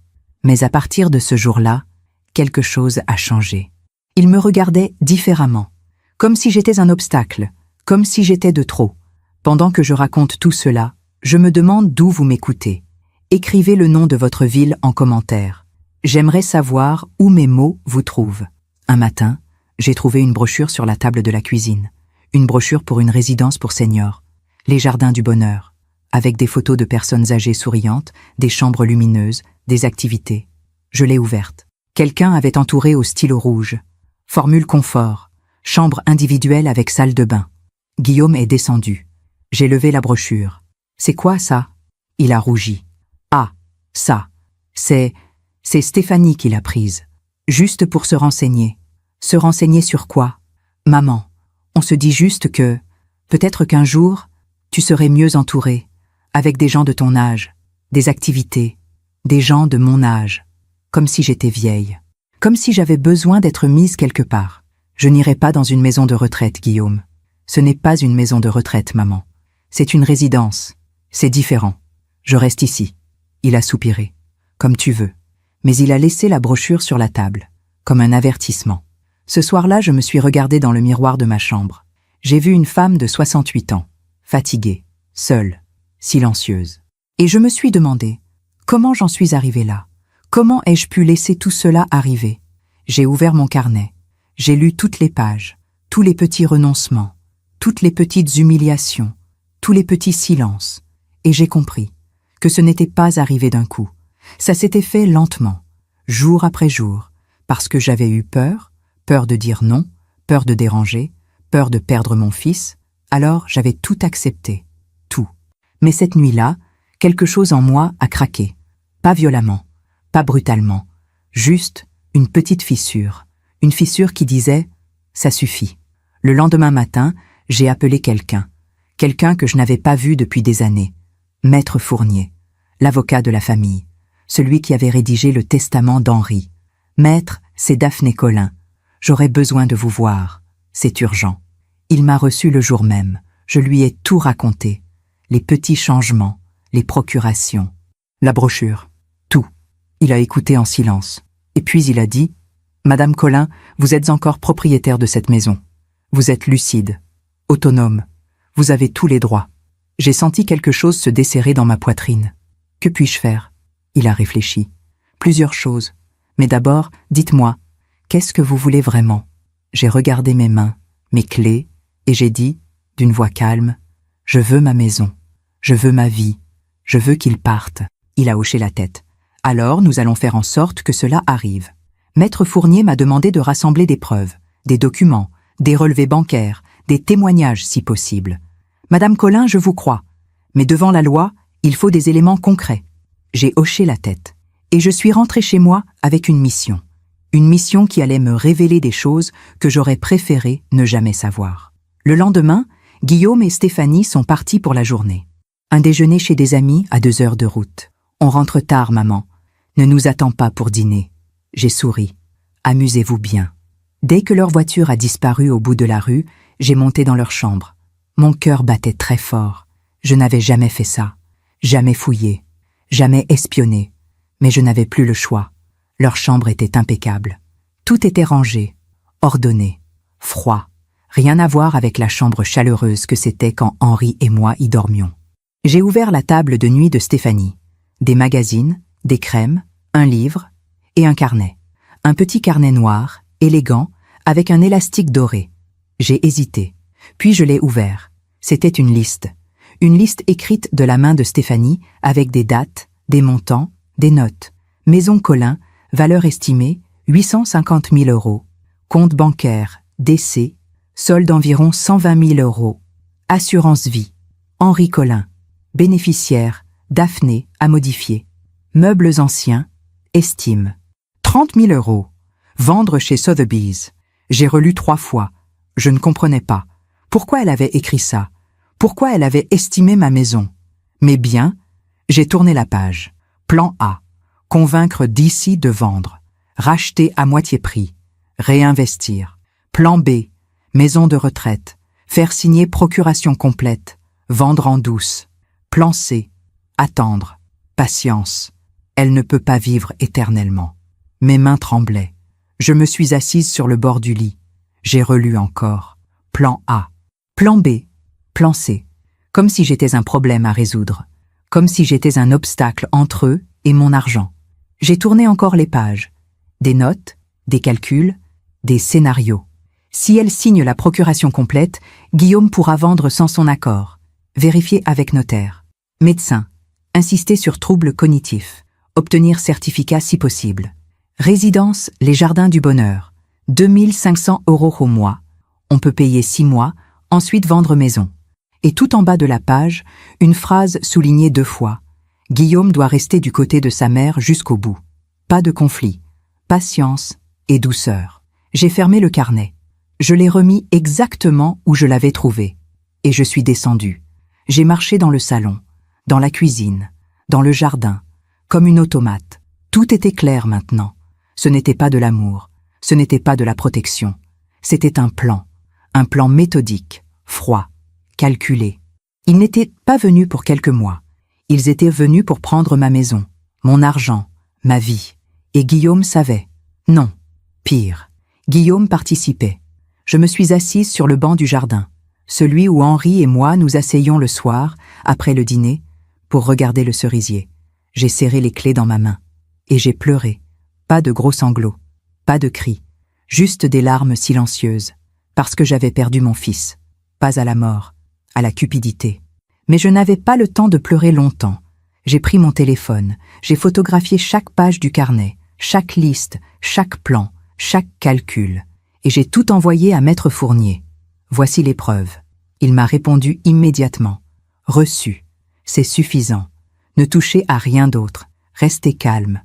Mais à partir de ce jour-là, quelque chose a changé. Il me regardait différemment. Comme si j'étais un obstacle. Comme si j'étais de trop. Pendant que je raconte tout cela, je me demande d'où vous m'écoutez. Écrivez le nom de votre ville en commentaire. J'aimerais savoir où mes mots vous trouvent. Un matin, j'ai trouvé une brochure sur la table de la cuisine. Une brochure pour une résidence pour seniors. Les jardins du bonheur. Avec des photos de personnes âgées souriantes, des chambres lumineuses, des activités. Je l'ai ouverte. Quelqu'un avait entouré au stylo rouge. Formule confort. Chambre individuelle avec salle de bain. Guillaume est descendu. J'ai levé la brochure. « C'est quoi ça ?» Il a rougi. « Ah, ça. C'est Stéphanie qui l'a prise. Juste pour se renseigner. » « Se renseigner sur quoi ? Maman, on se dit juste que, peut-être qu'un jour, tu serais mieux entourée, avec des gens de ton âge, des activités, des gens de mon âge, comme si j'étais vieille, comme si j'avais besoin d'être mise quelque part. Je n'irai pas dans une maison de retraite, Guillaume. Ce n'est pas une maison de retraite, maman. C'est une résidence. C'est différent. Je reste ici. Il a soupiré. Comme tu veux. Mais il a laissé la brochure sur la table, comme un avertissement. Ce soir-là, je me suis regardée dans le miroir de ma chambre. J'ai vu une femme de 68 ans, fatiguée, seule, silencieuse. Et je me suis demandé, comment j'en suis arrivée là ? Comment ai-je pu laisser tout cela arriver ? J'ai ouvert mon carnet. J'ai lu toutes les pages, tous les petits renoncements, toutes les petites humiliations, tous les petits silences. Et j'ai compris que ce n'était pas arrivé d'un coup. Ça s'était fait lentement, jour après jour, parce que j'avais eu peur de dire non, peur de déranger, peur de perdre mon fils, alors j'avais tout accepté, tout. Mais cette nuit-là, quelque chose en moi a craqué. Pas violemment, pas brutalement, juste une petite fissure. Une fissure qui disait « ça suffit ». Le lendemain matin, j'ai appelé quelqu'un que je n'avais pas vu depuis des années, Maître Fournier, l'avocat de la famille, celui qui avait rédigé le testament d'Henri. « Maître, c'est Daphné Colin. J'aurais besoin de vous voir. C'est urgent. » Il m'a reçu le jour même. Je lui ai tout raconté. Les petits changements, les procurations, la brochure, tout. Il a écouté en silence. Et puis il a dit « Madame Colin, vous êtes encore propriétaire de cette maison. Vous êtes lucide, autonome. Vous avez tous les droits. » J'ai senti quelque chose se desserrer dans ma poitrine. Que puis-je faire ? Il a réfléchi. Plusieurs choses. Mais d'abord, dites-moi, qu'est-ce que vous voulez vraiment ? J'ai regardé mes mains, mes clés, et j'ai dit, d'une voix calme, « Je veux ma maison. Je veux ma vie. Je veux qu'il parte. » Il a hoché la tête. « Alors, nous allons faire en sorte que cela arrive. » Maître Fournier m'a demandé de rassembler des preuves, des documents, des relevés bancaires, des témoignages si possible. « Madame Colin, je vous crois. Mais devant la loi, il faut des éléments concrets. » J'ai hoché la tête. Et je suis rentrée chez moi avec une mission. Une mission qui allait me révéler des choses que j'aurais préféré ne jamais savoir. Le lendemain, Guillaume et Stéphanie sont partis pour la journée. Un déjeuner chez des amis à 2 heures de route. « On rentre tard, maman. Ne nous attends pas pour dîner. » J'ai souri. « Amusez-vous bien. » Dès que leur voiture a disparu au bout de la rue, j'ai monté dans leur chambre. Mon cœur battait très fort. Je n'avais jamais fait ça. Jamais fouillé. Jamais espionné. Mais je n'avais plus le choix. Leur chambre était impeccable. Tout était rangé, ordonné, froid. Rien à voir avec la chambre chaleureuse que c'était quand Henri et moi y dormions. J'ai ouvert la table de nuit de Stéphanie. Des magazines, des crèmes, un livre et un carnet. Un petit carnet noir, élégant, avec un élastique doré. J'ai hésité. Puis je l'ai ouvert. C'était une liste. Une liste écrite de la main de Stéphanie avec des dates, des montants, des notes. Maison Colin, valeur estimée 850 000 €. Compte bancaire, décès, solde environ 120 000 €. Assurance vie. Henri Colin. Bénéficiaire, Daphné, à modifier. Meubles anciens, estime. 30 000 €. Vendre chez Sotheby's. J'ai relu 3 fois. Je ne comprenais pas. Pourquoi elle avait écrit ça? Pourquoi elle avait estimé ma maison? Mais bien, j'ai tourné la page. Plan A. Convaincre DC de vendre. Racheter à moitié prix. Réinvestir. Plan B. Maison de retraite. Faire signer procuration complète. Vendre en douce. Plan C. Attendre. Patience. Elle ne peut pas vivre éternellement. Mes mains tremblaient. Je me suis assise sur le bord du lit. J'ai relu encore. Plan A. Plan B. Plan C. Comme si j'étais un problème à résoudre. Comme si j'étais un obstacle entre eux et mon argent. J'ai tourné encore les pages. Des notes, des calculs, des scénarios. Si elle signe la procuration complète, Guillaume pourra vendre sans son accord. Vérifier avec notaire. Médecin. Insister sur troubles cognitifs. Obtenir certificat si possible. Résidence, les Jardins du Bonheur. 2 500 € au mois. On peut payer 6 mois, ensuite vendre maison. Et tout en bas de la page, une phrase soulignée 2 fois. Guillaume doit rester du côté de sa mère jusqu'au bout. Pas de conflit. Patience et douceur. J'ai fermé le carnet. Je l'ai remis exactement où je l'avais trouvé. Et je suis descendue. J'ai marché dans le salon, dans la cuisine, dans le jardin, comme une automate. Tout était clair maintenant. Ce n'était pas de l'amour, ce n'était pas de la protection. C'était un plan méthodique, froid, calculé. Ils n'étaient pas venus pour quelques mois. Ils étaient venus pour prendre ma maison, mon argent, ma vie. Et Guillaume savait. Non, pire. Guillaume participait. Je me suis assise sur le banc du jardin, celui où Henri et moi nous asseyions le soir, après le dîner, pour regarder le cerisier. J'ai serré les clés dans ma main. Et j'ai pleuré. Pas de gros sanglots, pas de cris, juste des larmes silencieuses, parce que j'avais perdu mon fils. Pas à la mort, à la cupidité. Mais je n'avais pas le temps de pleurer longtemps. J'ai pris mon téléphone, j'ai photographié chaque page du carnet, chaque liste, chaque plan, chaque calcul. Et j'ai tout envoyé à Maître Fournier. Voici les preuves. Il m'a répondu immédiatement. Reçu. C'est suffisant. Ne touchez à rien d'autre. Restez calme.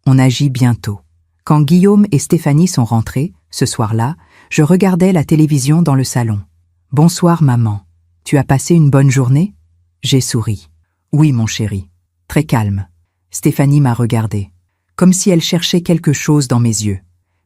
On agit bientôt. Quand Guillaume et Stéphanie sont rentrés, ce soir-là, je regardais la télévision dans le salon. « Bonsoir maman. Tu as passé une bonne journée ?» J'ai souri. « Oui mon chéri. » Très calme. Stéphanie m'a regardé, comme si elle cherchait quelque chose dans mes yeux.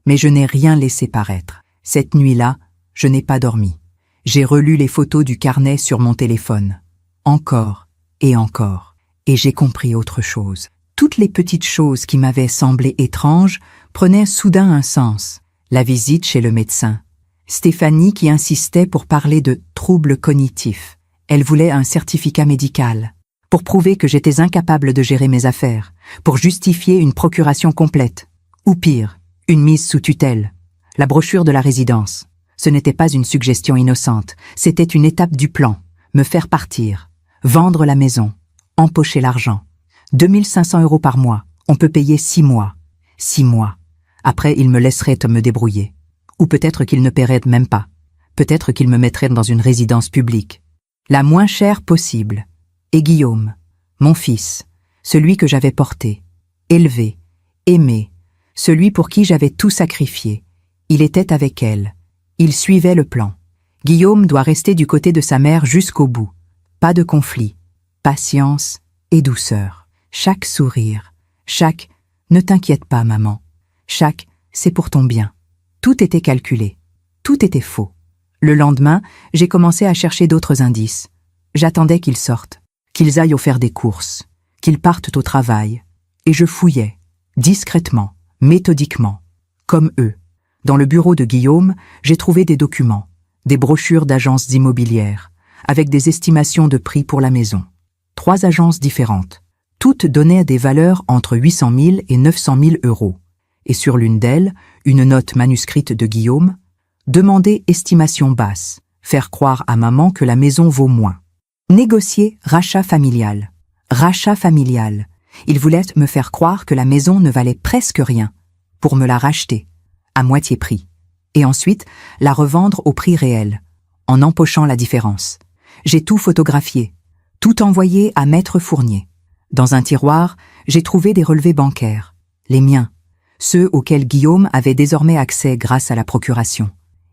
Mais je n'ai rien laissé paraître. Cette nuit-là, je n'ai pas dormi. J'ai relu les photos du carnet sur mon téléphone. Encore et encore. Et j'ai compris autre chose. Toutes les petites choses qui m'avaient semblé étranges prenaient soudain un sens. La visite chez le médecin. Stéphanie qui insistait pour parler de troubles cognitifs. Elle voulait un certificat médical. Pour prouver que j'étais incapable de gérer mes affaires. Pour justifier une procuration complète. Ou pire, une mise sous tutelle. La brochure de la résidence. Ce n'était pas une suggestion innocente. C'était une étape du plan. Me faire partir. Vendre la maison. Empocher l'argent. 2 500 € par mois. On peut payer 6 mois. 6 mois. Après, il me laisserait me débrouiller. Ou peut-être qu'il ne paierait même pas. Peut-être qu'il me mettrait dans une résidence publique. La moins chère possible. Et Guillaume, mon fils, celui que j'avais porté, élevé, aimé, celui pour qui j'avais tout sacrifié. Il était avec elle. Il suivait le plan. Guillaume doit rester du côté de sa mère jusqu'au bout. Pas de conflit. Patience et douceur. Chaque sourire. Chaque « ne t'inquiète pas, maman ». Chaque « c'est pour ton bien ». Tout était calculé. Tout était faux. Le lendemain, j'ai commencé à chercher d'autres indices. J'attendais qu'ils sortent, qu'ils aillent faire des courses, qu'ils partent au travail. Et je fouillais, discrètement, méthodiquement, comme eux. Dans le bureau de Guillaume, j'ai trouvé des documents, des brochures d'agences immobilières, avec des estimations de prix pour la maison. 3 agences différentes. Toutes donnaient des valeurs entre 800 000 et 900 000 euros. Et sur l'une d'elles, une note manuscrite de Guillaume, demander estimation basse, faire croire à maman que la maison vaut moins. Négocier rachat familial. Rachat familial. Il voulait me faire croire que la maison ne valait presque rien, pour me la racheter, à moitié prix, et ensuite la revendre au prix réel, en empochant la différence. J'ai tout photographié, tout envoyé à Maître Fournier. Dans un tiroir, j'ai trouvé des relevés bancaires, les miens, ceux auxquels Guillaume avait désormais accès grâce à la procuration.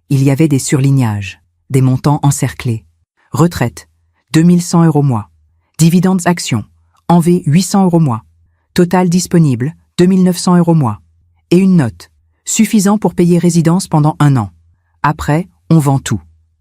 Il y avait des surlignages, des montants encerclés. Retraite, 2100 € mois. Dividendes actions, en V 800 € mois. Total disponible, 2900 € mois. Et une note, suffisant pour payer résidence pendant 1 an. Après, on vend tout.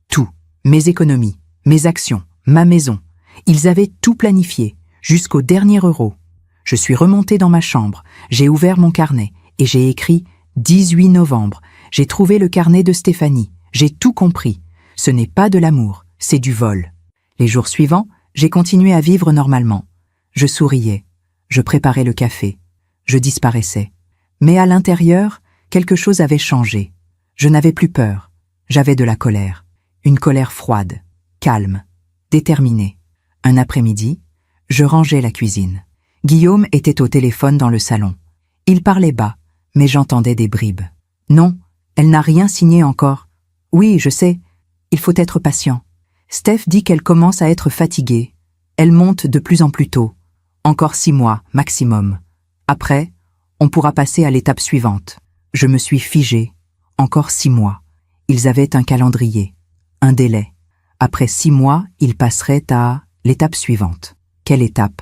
Tout. Mes économies, mes actions, ma maison. Ils avaient tout planifié, jusqu'au dernier euro. Je suis remonté dans ma chambre, j'ai ouvert mon carnet et j'ai écrit 18 novembre. J'ai trouvé le carnet de Stéphanie. J'ai tout compris. Ce n'est pas de l'amour, c'est du vol. Les jours suivants, j'ai continué à vivre normalement. Je souriais. Je préparais le café. Je disparaissais. Mais à l'intérieur, quelque chose avait changé. Je n'avais plus peur. J'avais de la colère. Une colère froide, calme, déterminée. Un après-midi, je rangeais la cuisine. Guillaume était au téléphone dans le salon. Il parlait bas, mais j'entendais des bribes. Non, elle n'a rien signé encore. Oui, je sais. Il faut être patient. Steph dit qu'elle commence à être fatiguée. Elle monte de plus en plus tôt. Encore 6 mois, maximum. Après, on pourra passer à l'étape suivante. Je me suis figée. Encore 6 mois. Ils avaient un calendrier, un délai. Après 6 mois, ils passeraient à l'étape suivante. Quelle étape?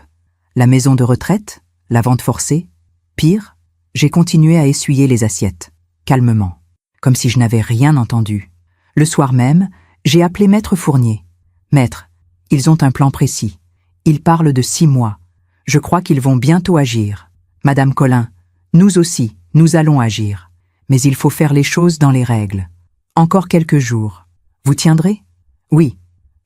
La maison de retraite? La vente forcée? Pire, j'ai continué à essuyer les assiettes, calmement, comme si je n'avais rien entendu. Le soir même, j'ai appelé Maître Fournier. Maître, ils ont un plan précis. Ils parlent de 6 mois. Je crois qu'ils vont bientôt agir. Madame Collin, nous aussi, nous allons agir. Mais il faut faire les choses dans les règles. Encore quelques jours. Vous tiendrez? Oui,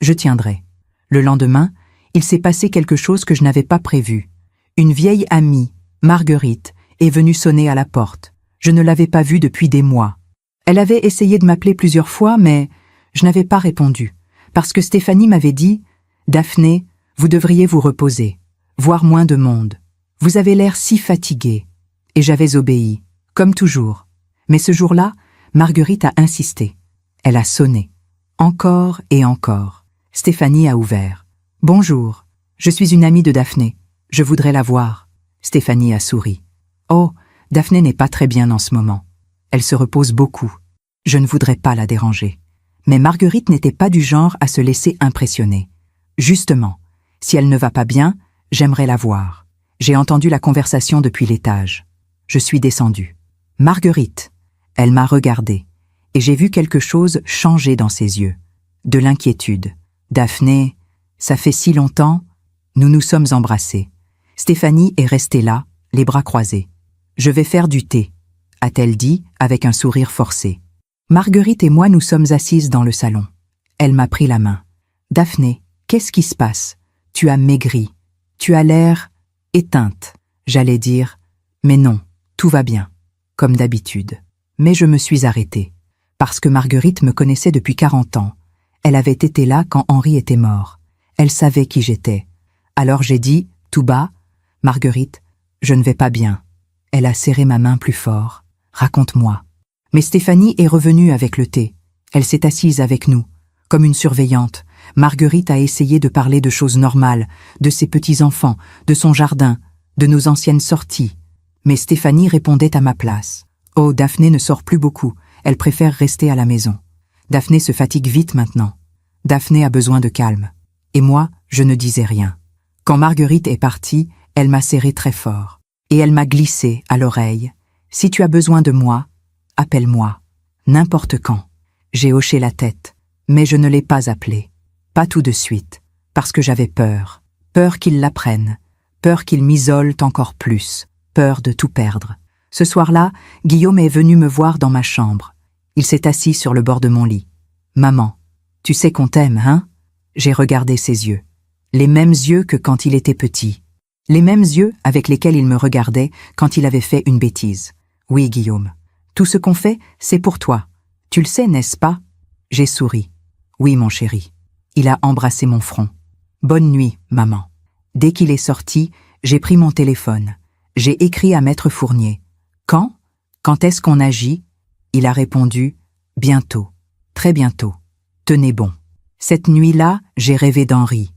je tiendrai. Le lendemain, il s'est passé quelque chose que je n'avais pas prévu. Une vieille amie, Marguerite, est venue sonner à la porte. Je ne l'avais pas vue depuis des mois. Elle avait essayé de m'appeler plusieurs fois, mais je n'avais pas répondu, parce que Stéphanie m'avait dit « Daphné, vous devriez vous reposer, voir moins de monde. Vous avez l'air si fatiguée. » Et j'avais obéi, comme toujours. Mais ce jour-là, Marguerite a insisté. Elle a sonné. Encore et encore. Stéphanie a ouvert. « Bonjour, je suis une amie de Daphné. Je voudrais la voir. » Stéphanie a souri. « Oh, Daphné n'est pas très bien en ce moment. Elle se repose beaucoup. Je ne voudrais pas la déranger. » Mais Marguerite n'était pas du genre à se laisser impressionner. Justement, si elle ne va pas bien, j'aimerais la voir. J'ai entendu la conversation depuis l'étage. Je suis descendue. « Marguerite !» Elle m'a regardée, et j'ai vu quelque chose changer dans ses yeux. De l'inquiétude. « Daphné, ça fait si longtemps ?» Nous nous sommes embrassés. Stéphanie est restée là, les bras croisés. « Je vais faire du thé », a-t-elle dit avec un sourire forcé. Marguerite et moi nous sommes assises dans le salon. Elle m'a pris la main. « Daphné, qu'est-ce qui se passe? Tu as maigri. Tu as l'air éteinte. » J'allais dire « Mais non, tout va bien, comme d'habitude. » Mais je me suis arrêtée, parce que Marguerite me connaissait depuis 40 ans. Elle avait été là quand Henri était mort. Elle savait qui j'étais. Alors j'ai dit, tout bas, « Marguerite, je ne vais pas bien. » Elle a serré ma main plus fort. « Raconte-moi. » Mais Stéphanie est revenue avec le thé. Elle s'est assise avec nous, comme une surveillante. Marguerite a essayé de parler de choses normales, de ses petits-enfants, de son jardin, de nos anciennes sorties. Mais Stéphanie répondait à ma place. « Oh, Daphné ne sort plus beaucoup. Elle préfère rester à la maison. Daphné se fatigue vite maintenant. Daphné a besoin de calme. » Et moi, je ne disais rien. Quand Marguerite est partie, elle m'a serré très fort. Et elle m'a glissé à l'oreille. « Si tu as besoin de moi, appelle-moi. N'importe quand. » J'ai hoché la tête, mais je ne l'ai pas appelé. Pas tout de suite, parce que j'avais peur. Peur qu'il l'apprenne. Peur qu'il m'isole encore plus. Peur de tout perdre. Ce soir-là, Guillaume est venu me voir dans ma chambre. Il s'est assis sur le bord de mon lit. « Maman, tu sais qu'on t'aime, hein ?» J'ai regardé ses yeux. Les mêmes yeux que quand il était petit. Les mêmes yeux avec lesquels il me regardait quand il avait fait une bêtise. Oui, Guillaume. Tout ce qu'on fait, c'est pour toi. Tu le sais, n'est-ce pas? J'ai souri. Oui, mon chéri. Il a embrassé mon front. Bonne nuit, maman. Dès qu'il est sorti, j'ai pris mon téléphone. J'ai écrit à Maître Fournier. Quand? Quand est-ce qu'on agit? Il a répondu, bientôt. Très bientôt. Tenez bon. Cette nuit-là, j'ai rêvé d'Henri.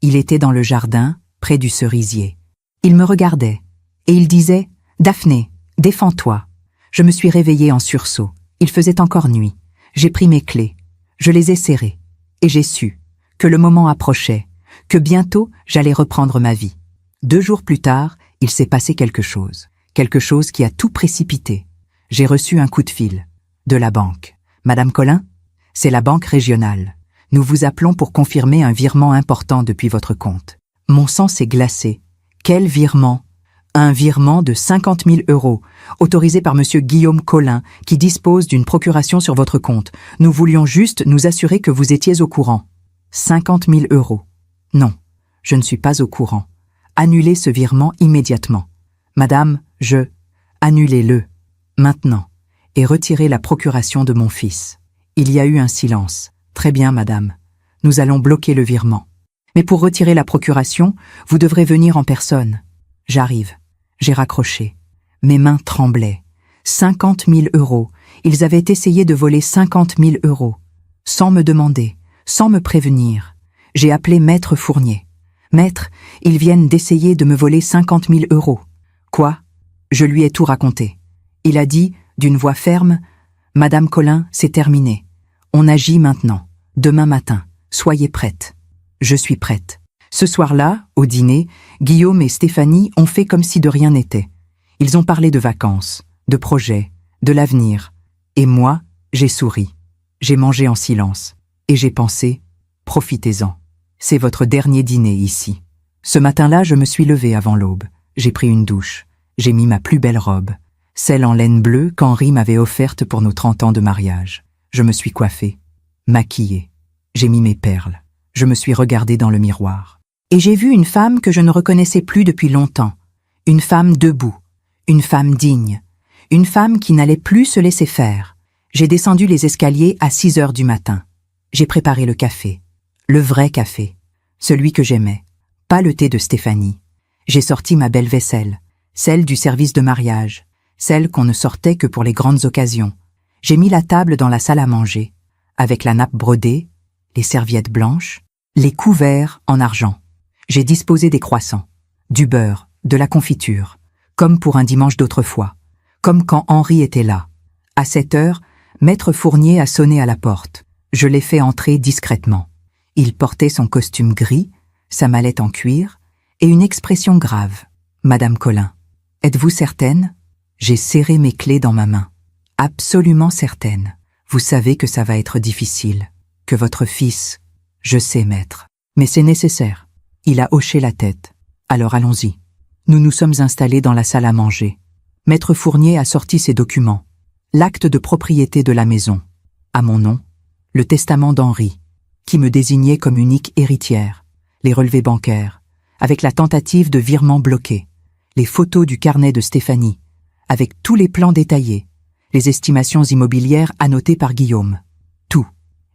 Il était dans le jardin, près du cerisier. Il me regardait, et il disait « Daphné, défends-toi ». Je me suis réveillée en sursaut. Il faisait encore nuit. J'ai pris mes clés. Je les ai serrées. Et j'ai su que le moment approchait, que bientôt j'allais reprendre ma vie. 2 jours plus tard, il s'est passé quelque chose qui a tout précipité. J'ai reçu un coup de fil. De la banque. Madame Collin? C'est la banque régionale. Nous vous appelons pour confirmer un virement important depuis votre compte. Mon sang s'est glacé. Quel virement? Un virement de 50 000 €, autorisé par monsieur Guillaume Collin, qui dispose d'une procuration sur votre compte. Nous voulions juste nous assurer que vous étiez au courant. 50 000 €. Non, je ne suis pas au courant. Annulez ce virement immédiatement. Madame, annulez-le, maintenant, et retirez la procuration de mon fils. Il y a eu un silence. Très bien, madame. Nous allons bloquer le virement. Mais pour retirer la procuration, vous devrez venir en personne. J'arrive. J'ai raccroché. Mes mains tremblaient. 50 000 €. Ils avaient essayé de voler 50 000 €. Sans me demander, sans me prévenir. J'ai appelé Maître Fournier. Maître, ils viennent d'essayer de me voler 50 000 €. Quoi? Je lui ai tout raconté. Il a dit, d'une voix ferme, « Madame Collin, c'est terminé. On agit maintenant. Demain matin. Soyez prête. » Je suis prête. Ce soir-là, au dîner, Guillaume et Stéphanie ont fait comme si de rien n'était. Ils ont parlé de vacances, de projets, de l'avenir. Et moi, j'ai souri. J'ai mangé en silence. Et j'ai pensé, profitez-en. C'est votre dernier dîner ici. Ce matin-là, je me suis levée avant l'aube. J'ai pris une douche. J'ai mis ma plus belle robe, celle en laine bleue qu'Henri m'avait offerte pour nos 30 ans de mariage. Je me suis coiffée, maquillée. J'ai mis mes perles. Je me suis regardée dans le miroir. Et j'ai vu une femme que je ne reconnaissais plus depuis longtemps. Une femme debout. Une femme digne. Une femme qui n'allait plus se laisser faire. J'ai descendu les escaliers à 6 heures du matin. J'ai préparé le café. Le vrai café. Celui que j'aimais. Pas le thé de Stéphanie. J'ai sorti ma belle vaisselle. Celle du service de mariage. Celle qu'on ne sortait que pour les grandes occasions. J'ai mis la table dans la salle à manger. Avec la nappe brodée, les serviettes blanches, les couverts en argent. J'ai disposé des croissants, du beurre, de la confiture, comme pour un dimanche d'autrefois, comme quand Henri était là. À 7 heures, Maître Fournier a sonné à la porte. Je l'ai fait entrer discrètement. Il portait son costume gris, sa mallette en cuir, et une expression grave. « Madame Collin, êtes-vous certaine ?» J'ai serré mes clés dans ma main. « Absolument certaine. Vous savez que ça va être difficile, que votre fils... » « Je sais, maître, mais c'est nécessaire. » Il a hoché la tête. « Alors allons-y. » Nous nous sommes installés dans la salle à manger. Maître Fournier a sorti ses documents. L'acte de propriété de la maison. À mon nom, le testament d'Henri, qui me désignait comme unique héritière, les relevés bancaires, avec la tentative de virement bloqué, les photos du carnet de Stéphanie, avec tous les plans détaillés, les estimations immobilières annotées par Guillaume. Tout.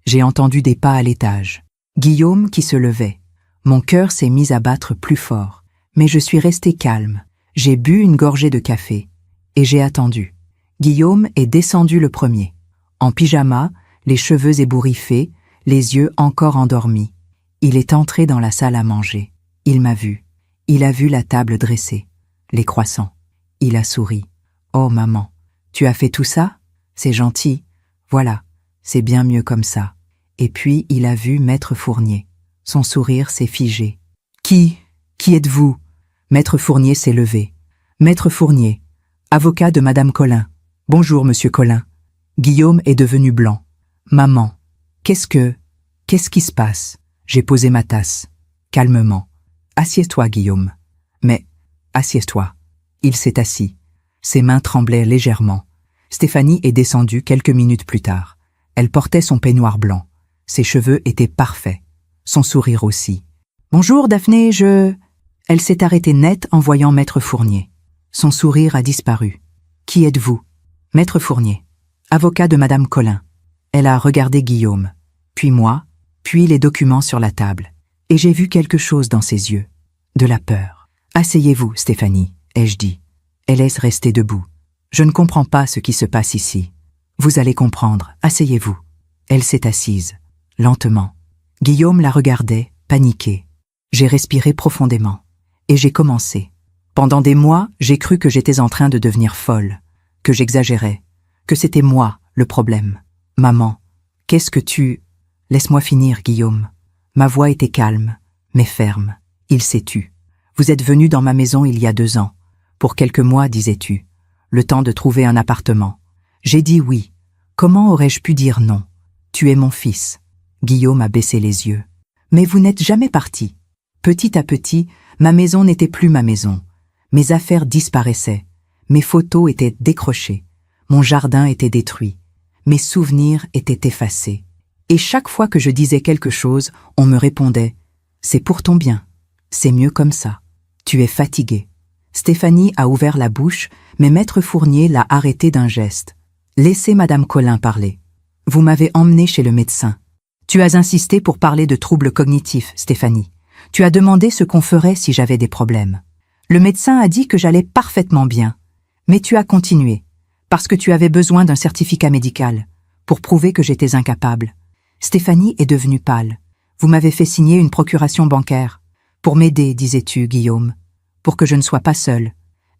J'ai entendu des pas à l'étage. Guillaume qui se levait. Mon cœur s'est mis à battre plus fort, mais je suis restée calme. J'ai bu une gorgée de café, et j'ai attendu. Guillaume est descendu le premier. En pyjama, les cheveux ébouriffés, les yeux encore endormis. Il est entré dans la salle à manger. Il m'a vu. Il a vu la table dressée, les croissants. Il a souri. « Oh maman, tu as fait tout ça? C'est gentil. Voilà, c'est bien mieux comme ça. » Et puis il a vu Maître Fournier. Son sourire s'est figé. « Qui êtes-vous » Maître Fournier s'est levé. « Maître Fournier, avocat de Madame Collin. Bonjour, Monsieur Collin. » Guillaume est devenu blanc. « Maman, qu'est-ce qui se passe ?» J'ai posé ma tasse. Calmement. « Assieds-toi, Guillaume. »« Mais, assieds-toi. » Il s'est assis. Ses mains tremblaient légèrement. Stéphanie est descendue quelques minutes plus tard. Elle portait son peignoir blanc. Ses cheveux étaient parfaits. Son sourire aussi. Bonjour, Daphné, Elle s'est arrêtée net en voyant Maître Fournier. Son sourire a disparu. Qui êtes-vous? Maître Fournier, avocat de Madame Colin. Elle a regardé Guillaume, puis moi, puis les documents sur la table. Et j'ai vu quelque chose dans ses yeux. De la peur. Asseyez-vous, Stéphanie, ai-je dit. Elle est restée debout. Je ne comprends pas ce qui se passe ici. Vous allez comprendre, asseyez-vous. Elle s'est assise, lentement. Guillaume la regardait, paniqué. J'ai respiré profondément. Et j'ai commencé. Pendant des mois, j'ai cru que j'étais en train de devenir folle, que j'exagérais, que c'était moi, le problème. Maman, qu'est-ce que tu... Laisse-moi finir, Guillaume. Ma voix était calme, mais ferme. Il s'est tu. Vous êtes venu dans ma maison il y a 2 ans. Pour quelques mois, disais-tu. Le temps de trouver un appartement. J'ai dit oui. Comment aurais-je pu dire non? Tu es mon fils. Guillaume a baissé les yeux. Mais vous n'êtes jamais parti. Petit à petit, ma maison n'était plus ma maison. Mes affaires disparaissaient. Mes photos étaient décrochées. Mon jardin était détruit. Mes souvenirs étaient effacés. Et chaque fois que je disais quelque chose, on me répondait « C'est pour ton bien. C'est mieux comme ça. Tu es fatigué. » Stéphanie a ouvert la bouche, mais Maître Fournier l'a arrêtée d'un geste. « Laissez Madame Colin parler. Vous m'avez emmenée chez le médecin. Tu as insisté pour parler de troubles cognitifs, Stéphanie. Tu as demandé ce qu'on ferait si j'avais des problèmes. Le médecin a dit que j'allais parfaitement bien. Mais tu as continué, parce que tu avais besoin d'un certificat médical, pour prouver que j'étais incapable. Stéphanie est devenue pâle. Vous m'avez fait signer une procuration bancaire. Pour m'aider, disais-tu, Guillaume. Pour que je ne sois pas seule.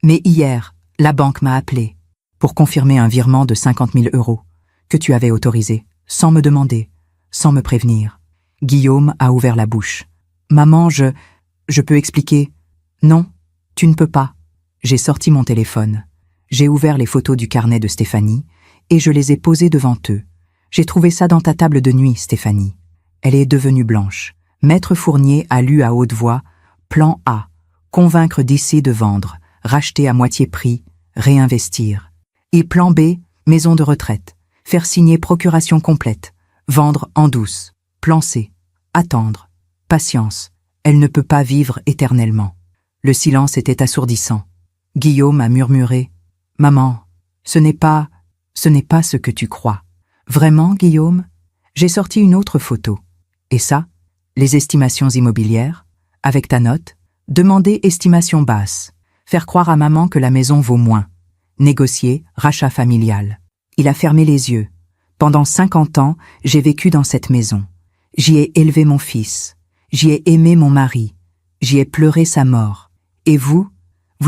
Mais hier, la banque m'a appelé pour confirmer un virement de 50 000 € que tu avais autorisé, sans me demander, sans me prévenir. Guillaume a ouvert la bouche. Maman, je peux expliquer. Non, tu ne peux pas. J'ai sorti mon téléphone. J'ai ouvert les photos du carnet de Stéphanie et je les ai posées devant eux. J'ai trouvé ça dans ta table de nuit, Stéphanie. Elle est devenue blanche. Maître Fournier a lu à haute voix « Plan A. Convaincre DC de vendre, racheter à moitié prix, réinvestir. Et plan B. Maison de retraite. Faire signer procuration complète. Vendre en douce. Plan C. Attendre. Patience. Elle ne peut pas vivre éternellement. » Le silence était assourdissant. Guillaume a murmuré « Maman, ce n'est pas ce que tu crois. » Vraiment, Guillaume? J'ai sorti une autre photo. Et ça? Les estimations immobilières? Avec ta note? Demander estimation basse. Faire croire à maman que la maison vaut moins. Négocier, rachat familial. Il a fermé les yeux. Pendant 50 ans, j'ai vécu dans cette maison. J'y ai élevé mon fils. J'y ai aimé mon mari. J'y ai pleuré sa mort. Et vous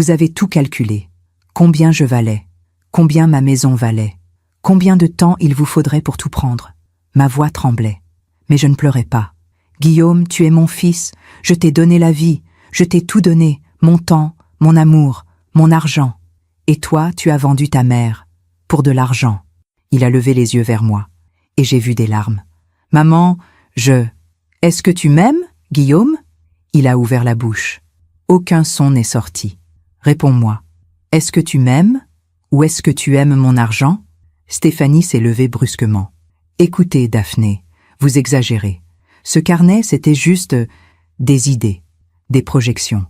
avez tout calculé. Combien je valais? Combien ma maison valait? Combien de temps il vous faudrait pour tout prendre? Ma voix tremblait. Mais je ne pleurais pas. Guillaume, tu es mon fils. Je t'ai donné la vie. Je t'ai tout donné. Mon temps, mon amour, mon argent. Et toi, tu as vendu ta mère. Pour de l'argent. Il a levé les yeux vers moi. Et j'ai vu des larmes. Maman, Est-ce que tu m'aimes, Guillaume? Il a ouvert la bouche. Aucun son n'est sorti. Réponds-moi. Est-ce que tu m'aimes? Ou est-ce que tu aimes mon argent? Stéphanie s'est levée brusquement. Écoutez, Daphné, vous exagérez. Ce carnet, c'était juste des idées, des projections.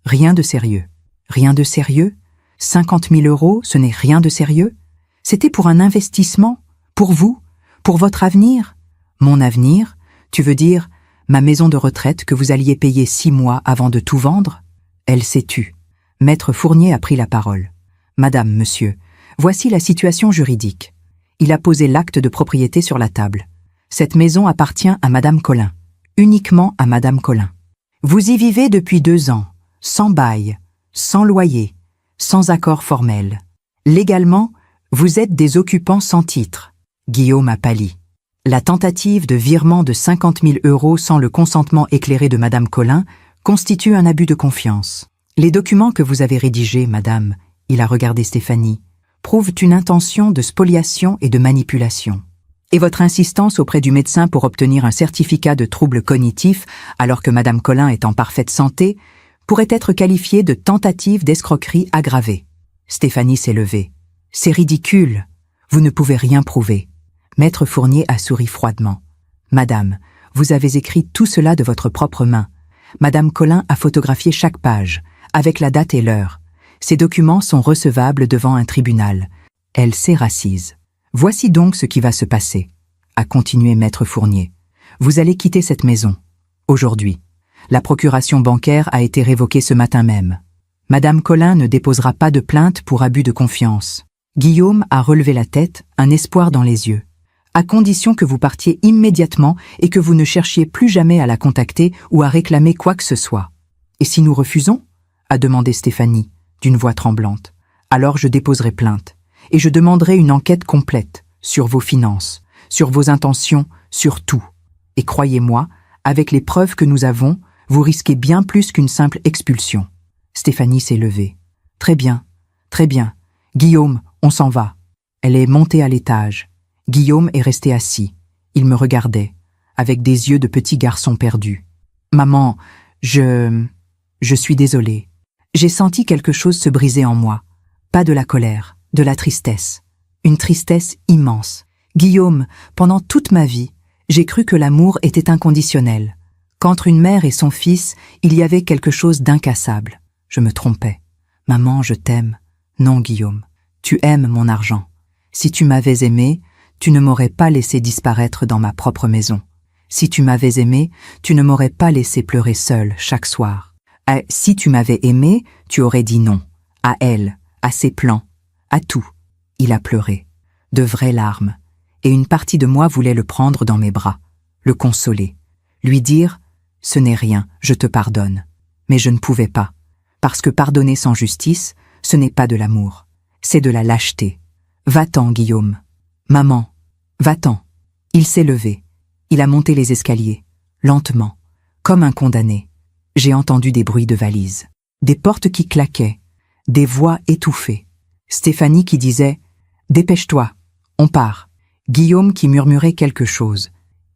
Rien de sérieux. Rien de sérieux? 50 000 €, ce n'est rien de sérieux? C'était pour un investissement? Pour vous? Pour votre avenir? Mon avenir? Tu veux dire ma maison de retraite que vous alliez payer 6 mois avant de tout vendre? Elle s'est tue. Maître Fournier a pris la parole. Madame, monsieur, voici la situation juridique. Il a posé l'acte de propriété sur la table. Cette maison appartient à Madame Colin. Uniquement à Madame Colin. Vous y vivez depuis 2 ans, sans bail, sans loyer, sans accord formel. Légalement, vous êtes des occupants sans titre. Guillaume a pâli. La tentative de virement de 50 000 € sans le consentement éclairé de Madame Colin constitue un abus de confiance. Les documents que vous avez rédigés, Madame, il a regardé Stéphanie, prouvent une intention de spoliation et de manipulation. Et votre insistance auprès du médecin pour obtenir un certificat de troubles cognitifs alors que Madame Colin est en parfaite santé pourrait être qualifiée de tentative d'escroquerie aggravée. Stéphanie s'est levée. C'est ridicule. Vous ne pouvez rien prouver. Maître Fournier a souri froidement. Madame, vous avez écrit tout cela de votre propre main. Madame Colin a photographié chaque page, avec la date et l'heure. Ces documents sont recevables devant un tribunal. Elle s'est rassise. Voici donc ce qui va se passer, a continué Maître Fournier. Vous allez quitter cette maison. Aujourd'hui. La procuration bancaire a été révoquée ce matin même. Madame Colin ne déposera pas de plainte pour abus de confiance. Guillaume a relevé la tête, un espoir dans les yeux. À condition que vous partiez immédiatement et que vous ne cherchiez plus jamais à la contacter ou à réclamer quoi que ce soit. Et si nous refusons ? A demandé Stéphanie, d'une voix tremblante. Alors je déposerai plainte, et je demanderai une enquête complète sur vos finances, sur vos intentions, sur tout. Et croyez-moi, avec les preuves que nous avons, vous risquez bien plus qu'une simple expulsion. Stéphanie s'est levée. Très bien, très bien. Guillaume, on s'en va. Elle est montée à l'étage. Guillaume est resté assis. Il me regardait, avec des yeux de petit garçon perdu. Maman, je suis désolée. J'ai senti quelque chose se briser en moi. Pas de la colère, de la tristesse. Une tristesse immense. Guillaume, pendant toute ma vie, j'ai cru que l'amour était inconditionnel. Qu'entre une mère et son fils, il y avait quelque chose d'incassable. Je me trompais. Maman, je t'aime. Non, Guillaume, tu aimes mon argent. Si tu m'avais aimé, tu ne m'aurais pas laissé disparaître dans ma propre maison. Si tu m'avais aimé, tu ne m'aurais pas laissé pleurer seule chaque soir. Si tu m'avais aimé, tu aurais dit non. À elle, à ses plans, à tout. Il a pleuré. De vraies larmes. Et une partie de moi voulait le prendre dans mes bras, le consoler, lui dire « Ce n'est rien, je te pardonne ». Mais je ne pouvais pas, parce que pardonner sans justice, ce n'est pas de l'amour, c'est de la lâcheté. Va-t'en, Guillaume. Maman, va-t'en. Il s'est levé. Il a monté les escaliers, lentement, comme un condamné. J'ai entendu des bruits de valises, des portes qui claquaient, des voix étouffées. Stéphanie qui disait « Dépêche-toi, on part ». Guillaume qui murmurait quelque chose.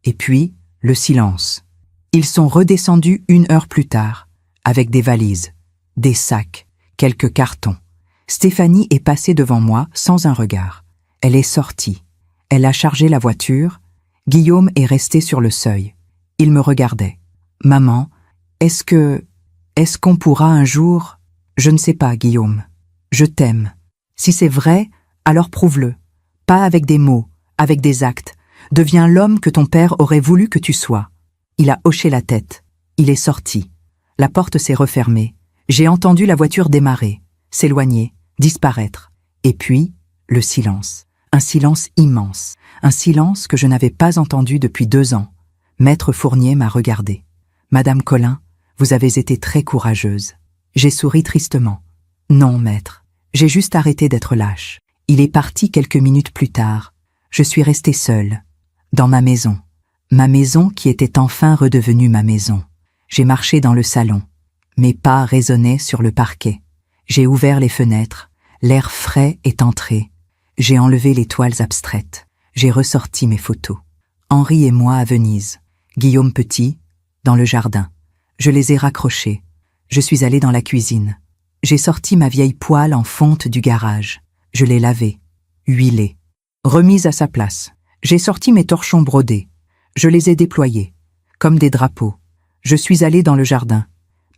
Et puis, le silence. Ils sont redescendus 1 heure plus tard, avec des valises, des sacs, quelques cartons. Stéphanie est passée devant moi sans un regard. Elle est sortie. Elle a chargé la voiture. Guillaume est resté sur le seuil. Il me regardait. « Maman, est-ce qu'on pourra un jour… » « Je ne sais pas, Guillaume. Je t'aime. Si c'est vrai, alors prouve-le. Pas avec des mots, avec des actes. Deviens l'homme que ton père aurait voulu que tu sois. » Il a hoché la tête. Il est sorti. La porte s'est refermée. J'ai entendu la voiture démarrer, s'éloigner, disparaître. Et puis, le silence. Un silence immense. Un silence que je n'avais pas entendu depuis 2 ans. Maître Fournier m'a regardé. « Madame Colin, vous avez été très courageuse. » J'ai souri tristement. « Non, maître. J'ai juste arrêté d'être lâche. » Il est parti quelques minutes plus tard. Je suis restée seule, dans ma maison. Ma maison qui était enfin redevenue ma maison. J'ai marché dans le salon. Mes pas résonnaient sur le parquet. J'ai ouvert les fenêtres. L'air frais est entré. J'ai enlevé les toiles abstraites. J'ai ressorti mes photos. Henri et moi à Venise. Guillaume petit, dans le jardin. Je les ai raccrochés. Je suis allée dans la cuisine. J'ai sorti ma vieille poêle en fonte du garage. Je l'ai lavée, huilée, remise à sa place. J'ai sorti mes torchons brodés. Je les ai déployés, comme des drapeaux. Je suis allée dans le jardin.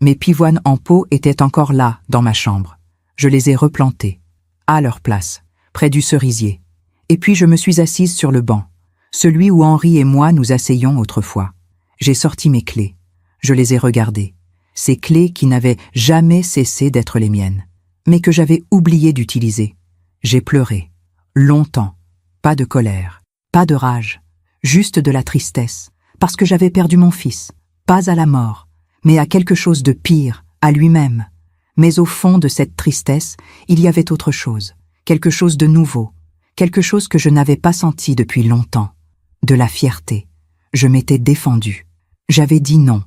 Mes pivoines en pot étaient encore là, dans ma chambre. Je les ai replantées, à leur place, près du cerisier. Et puis je me suis assise sur le banc, celui où Henri et moi nous asseyions autrefois. J'ai sorti mes clés. Je les ai regardées. Ces clés qui n'avaient jamais cessé d'être les miennes, mais que j'avais oublié d'utiliser. J'ai pleuré, longtemps, pas de colère, pas de rage, juste de la tristesse, parce que j'avais perdu mon fils, pas à la mort, mais à quelque chose de pire, à lui-même. Mais au fond de cette tristesse, il y avait autre chose, quelque chose de nouveau, quelque chose que je n'avais pas senti depuis longtemps, de la fierté. Je m'étais défendue, j'avais dit non,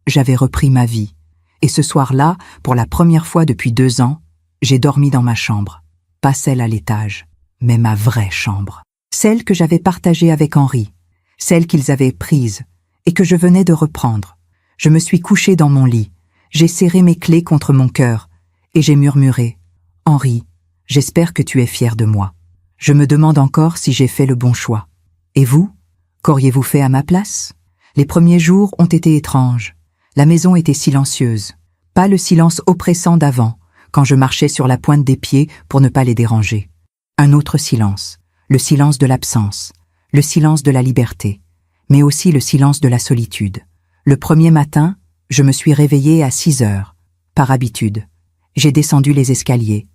j'avais repris ma vie. Et ce soir-là, pour la première fois depuis 2 ans, j'ai dormi dans ma chambre. Pas celle à l'étage, mais ma vraie chambre. Celle que j'avais partagée avec Henri, celle qu'ils avaient prise et que je venais de reprendre. Je me suis couchée dans mon lit, j'ai serré mes clés contre mon cœur et j'ai murmuré « Henri, j'espère que tu es fier de moi. Je me demande encore si j'ai fait le bon choix. Et vous, qu'auriez-vous fait à ma place ? Les premiers jours ont été étranges. La maison était silencieuse, pas le silence oppressant d'avant, quand je marchais sur la pointe des pieds pour ne pas les déranger. Un autre silence, le silence de l'absence, le silence de la liberté, mais aussi le silence de la solitude. Le premier matin, je me suis réveillée à 6 heures, par habitude. J'ai descendu les escaliers,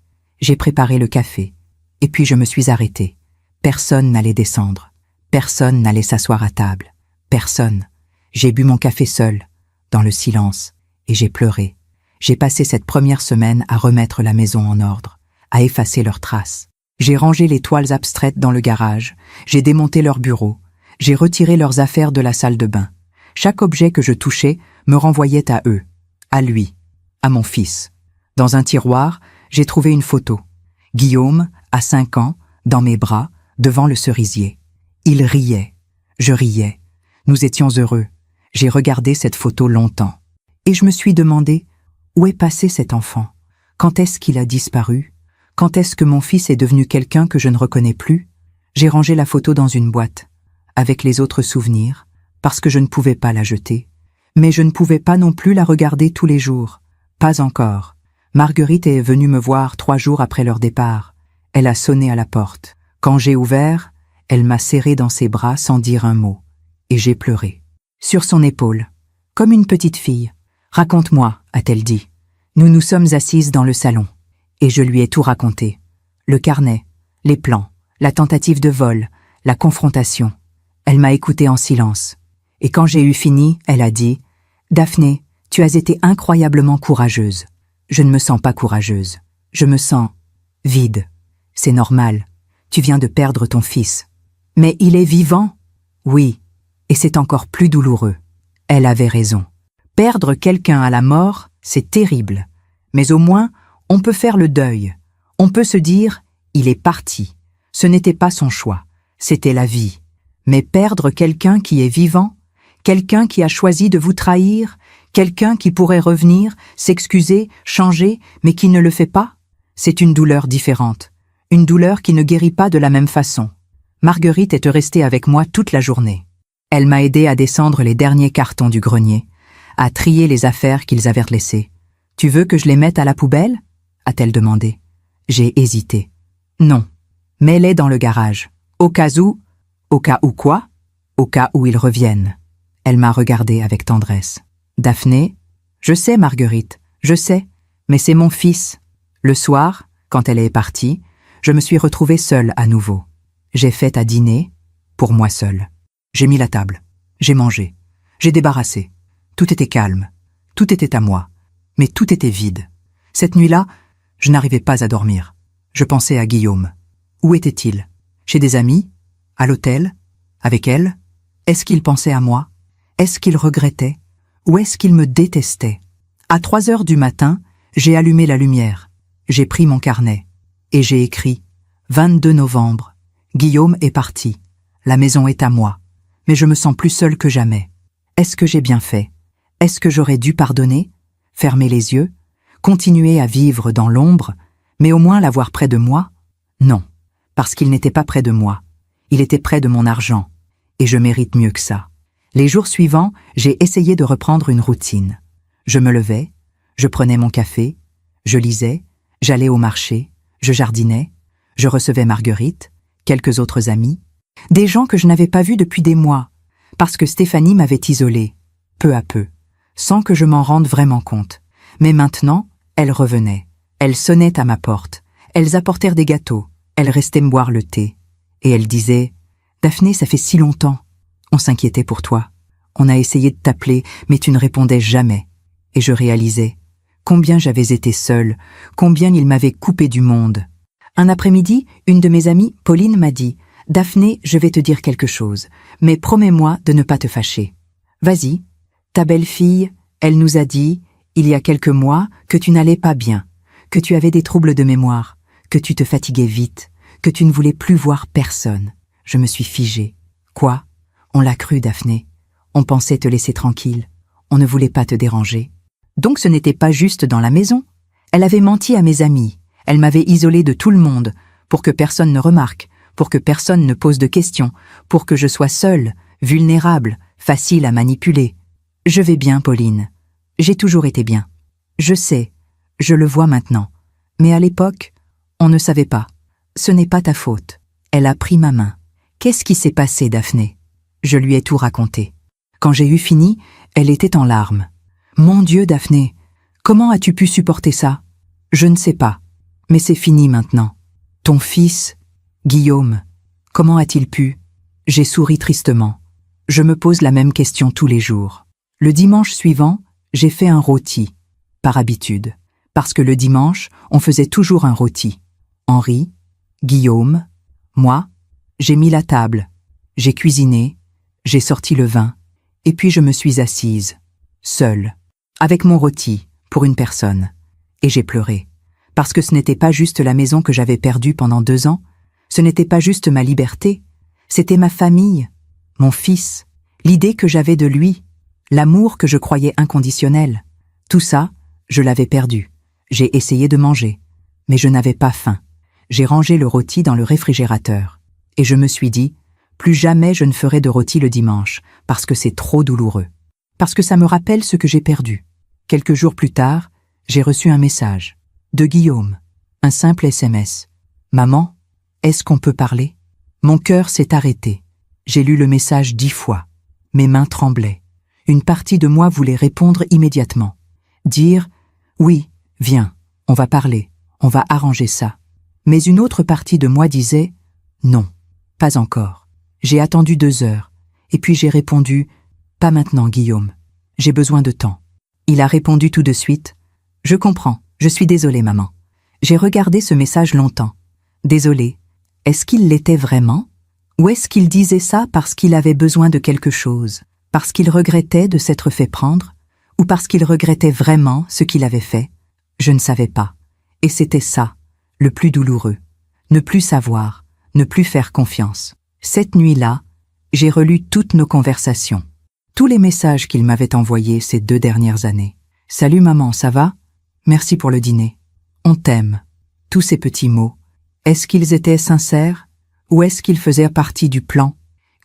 j'ai préparé le café, et puis je me suis arrêtée. Personne n'allait descendre, personne n'allait s'asseoir à table, personne. J'ai bu mon café seul, dans le silence, et j'ai pleuré. J'ai passé cette première semaine à remettre la maison en ordre, à effacer leurs traces. J'ai rangé les toiles abstraites dans le garage, j'ai démonté leur bureau, j'ai retiré leurs affaires de la salle de bain. Chaque objet que je touchais me renvoyait à eux, à lui, à mon fils. Dans un tiroir, j'ai trouvé une photo. Guillaume, à 5 ans, dans mes bras, devant le cerisier. Il riait, je riais. Nous étions heureux. J'ai regardé cette photo longtemps. Et je me suis demandé, où est passé cet enfant? Quand est-ce qu'il a disparu? Quand est-ce que mon fils est devenu quelqu'un que je ne reconnais plus? J'ai rangé la photo dans une boîte, avec les autres souvenirs, parce que je ne pouvais pas la jeter. Mais je ne pouvais pas non plus la regarder tous les jours. Pas encore. Marguerite est venue me voir 3 jours après leur départ. Elle a sonné à la porte. Quand j'ai ouvert, elle m'a serré dans ses bras sans dire un mot. Et j'ai pleuré. Sur son épaule, comme une petite fille. « Raconte-moi », a-t-elle dit. Nous nous sommes assises dans le salon. Et je lui ai tout raconté. Le carnet, les plans, la tentative de vol, la confrontation. Elle m'a écoutée en silence. Et quand j'ai eu fini, elle a dit « Daphné, tu as été incroyablement courageuse. Je ne me sens pas courageuse. Je me sens vide. C'est normal. Tu viens de perdre ton fils. Mais il est vivant. Oui. Et c'est encore plus douloureux. Elle avait raison. Perdre quelqu'un à la mort, c'est terrible. Mais au moins, on peut faire le deuil. On peut se dire, il est parti. Ce n'était pas son choix. C'était la vie. Mais perdre quelqu'un qui est vivant, quelqu'un qui a choisi de vous trahir, quelqu'un qui pourrait revenir, s'excuser, changer, mais qui ne le fait pas, c'est une douleur différente. Une douleur qui ne guérit pas de la même façon. Marguerite est restée avec moi toute la journée. Elle m'a aidé à descendre les derniers cartons du grenier, à trier les affaires qu'ils avaient laissées. « Tu veux que je les mette à la poubelle ?» a-t-elle demandé. J'ai hésité. « Non. Mets-les dans le garage. Au cas où… » « Au cas où quoi ? Au cas où ils reviennent. » Elle m'a regardée avec tendresse. « Daphné, je sais, Marguerite, je sais, mais c'est mon fils. » Le soir, quand elle est partie, je me suis retrouvée seule à nouveau. J'ai fait à dîner, pour moi seule. J'ai mis la table, j'ai mangé, j'ai débarrassé. Tout était calme, tout était à moi, mais tout était vide. Cette nuit-là, je n'arrivais pas à dormir. Je pensais à Guillaume. Où était-il? Chez des amis? À l'hôtel? Avec elle? Est-ce qu'il pensait à moi? Est-ce qu'il regrettait? Ou est-ce qu'il me détestait? À 3 heures du matin, j'ai allumé la lumière. J'ai pris mon carnet. Et j'ai écrit « 22 novembre. Guillaume est parti. La maison est à moi. Mais je me sens plus seule que jamais. Est-ce que j'ai bien fait? Est-ce que j'aurais dû pardonner? Fermer les yeux? Continuer à vivre dans l'ombre, mais au moins l'avoir près de moi? Non, parce qu'il n'était pas près de moi. Il était près de mon argent. Et je mérite mieux que ça. Les jours suivants, j'ai essayé de reprendre une routine. Je me levais, je prenais mon café, je lisais, j'allais au marché, je jardinais, je recevais Marguerite, quelques autres amis, des gens que je n'avais pas vus depuis des mois, parce que Stéphanie m'avait isolée, peu à peu, sans que je m'en rende vraiment compte. Mais maintenant, elles revenaient, elles sonnaient à ma porte, elles apportèrent des gâteaux, elles restaient me boire le thé. Et elles disaient « Daphné, ça fait si longtemps. On s'inquiétait pour toi. On a essayé de t'appeler, mais tu ne répondais jamais. » Et je réalisais combien j'avais été seule, combien il m'avait coupé du monde. Un après-midi, une de mes amies, Pauline, m'a dit « Daphné, je vais te dire quelque chose, mais promets-moi de ne pas te fâcher. Vas-y, ta belle-fille, elle nous a dit, il y a quelques mois, que tu n'allais pas bien, que tu avais des troubles de mémoire, que tu te fatiguais vite, que tu ne voulais plus voir personne. » Je me suis figée. Quoi? On l'a cru, Daphné. On pensait te laisser tranquille. On ne voulait pas te déranger. Donc ce n'était pas juste dans la maison. Elle avait menti à mes amis. Elle m'avait isolée de tout le monde, pour que personne ne remarque, pour que personne ne pose de questions, pour que je sois seule, vulnérable, facile à manipuler. Je vais bien, Pauline. J'ai toujours été bien. Je sais, je le vois maintenant. Mais à l'époque, on ne savait pas. Ce n'est pas ta faute. Elle a pris ma main. Qu'est-ce qui s'est passé, Daphné? Je lui ai tout raconté. Quand j'ai eu fini, elle était en larmes. Mon Dieu, Daphné, comment as-tu pu supporter ça? Je ne sais pas. Mais c'est fini maintenant. Ton fils, Guillaume, comment a-t-il pu? J'ai souri tristement. Je me pose la même question tous les jours. Le dimanche suivant, j'ai fait un rôti, par habitude, parce que le dimanche, on faisait toujours un rôti. Henri, Guillaume, moi, j'ai mis la table, j'ai cuisiné, j'ai sorti le vin, et puis je me suis assise, seule, avec mon rôti, pour une personne. Et j'ai pleuré, parce que ce n'était pas juste la maison que j'avais perdue pendant 2 ans, ce n'était pas juste ma liberté, c'était ma famille, mon fils, l'idée que j'avais de lui, l'amour que je croyais inconditionnel. Tout ça, je l'avais perdu. J'ai essayé de manger, mais je n'avais pas faim. J'ai rangé le rôti dans le réfrigérateur. Et je me suis dit, plus jamais je ne ferai de rôti le dimanche, parce que c'est trop douloureux. Parce que ça me rappelle ce que j'ai perdu. Quelques jours plus tard, j'ai reçu un message. De Guillaume. Un simple SMS. Maman, est-ce qu'on peut parler? Mon cœur s'est arrêté. J'ai lu le message 10 fois. Mes mains tremblaient. Une partie de moi voulait répondre immédiatement. Dire « Oui, viens, on va parler, on va arranger ça ». Mais une autre partie de moi disait « Non, pas encore ». J'ai attendu 2 heures, et puis j'ai répondu « Pas maintenant, Guillaume, j'ai besoin de temps ». Il a répondu tout de suite « Je comprends, je suis désolée, maman ». J'ai regardé ce message longtemps. Désolée, est-ce qu'il l'était vraiment? Ou est-ce qu'il disait ça parce qu'il avait besoin de quelque chose? Parce qu'il regrettait de s'être fait prendre? Ou parce qu'il regrettait vraiment ce qu'il avait fait? Je ne savais pas. Et c'était ça, le plus douloureux. Ne plus savoir, ne plus faire confiance. Cette nuit-là, j'ai relu toutes nos conversations. Tous les messages qu'il m'avait envoyés ces 2 dernières années. « Salut maman, ça va? Merci pour le dîner. On t'aime. » Tous ces petits mots. Est-ce qu'ils étaient sincères? Ou est-ce qu'ils faisaient partie du plan?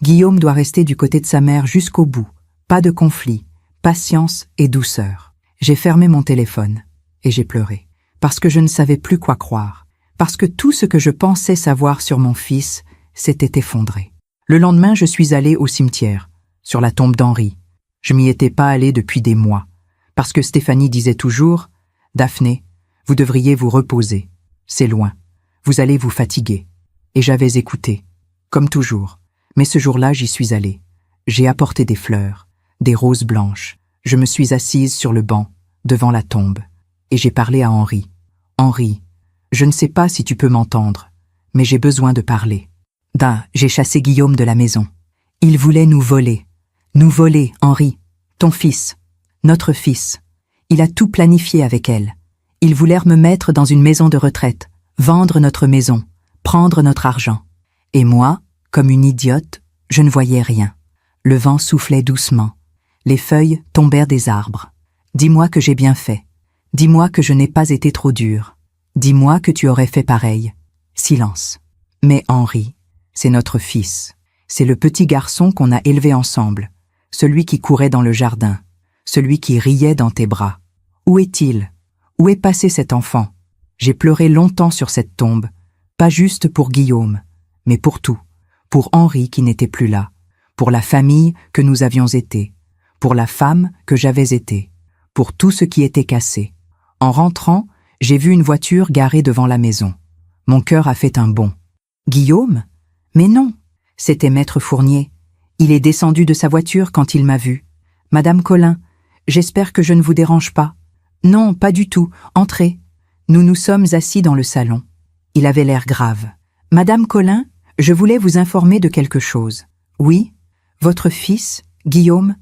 Guillaume doit rester du côté de sa mère jusqu'au bout. Pas de conflit, patience et douceur. J'ai fermé mon téléphone et j'ai pleuré. Parce que je ne savais plus quoi croire. Parce que tout ce que je pensais savoir sur mon fils s'était effondré. Le lendemain, je suis allée au cimetière, sur la tombe d'Henri. Je m'y étais pas allée depuis des mois. Parce que Stéphanie disait toujours « Daphné, vous devriez vous reposer. C'est loin. Vous allez vous fatiguer. » Et j'avais écouté, comme toujours. Mais ce jour-là, j'y suis allée. J'ai apporté des fleurs, des roses blanches. Je me suis assise sur le banc, devant la tombe. Et j'ai parlé à Henri. « Henri, je ne sais pas si tu peux m'entendre, mais j'ai besoin de parler. » J'ai chassé Guillaume de la maison. Il voulait nous voler. Nous voler, Henri. Ton fils. Notre fils. Il a tout planifié avec elle. Il voulait me mettre dans une maison de retraite, vendre notre maison, prendre notre argent. Et moi, comme une idiote, je ne voyais rien. Le vent soufflait doucement. Les feuilles tombèrent des arbres. Dis-moi que j'ai bien fait. Dis-moi que je n'ai pas été trop dure. Dis-moi que tu aurais fait pareil. Silence. Mais Henri, c'est notre fils. C'est le petit garçon qu'on a élevé ensemble. Celui qui courait dans le jardin. Celui qui riait dans tes bras. Où est-il? Où est passé cet enfant? J'ai pleuré longtemps sur cette tombe. Pas juste pour Guillaume, mais pour tout. Pour Henri qui n'était plus là. Pour la famille que nous avions été. Pour la femme que j'avais été. Pour tout ce qui était cassé. En rentrant, j'ai vu une voiture garée devant la maison. Mon cœur a fait un bond. Guillaume? Mais non, c'était Maître Fournier. Il est descendu de sa voiture quand il m'a vu. Madame Colin, j'espère que je ne vous dérange pas. Non, pas du tout, entrez. Nous nous sommes assis dans le salon. Il avait l'air grave. Madame Colin, je voulais vous informer de quelque chose. Oui, votre fils, Guillaume,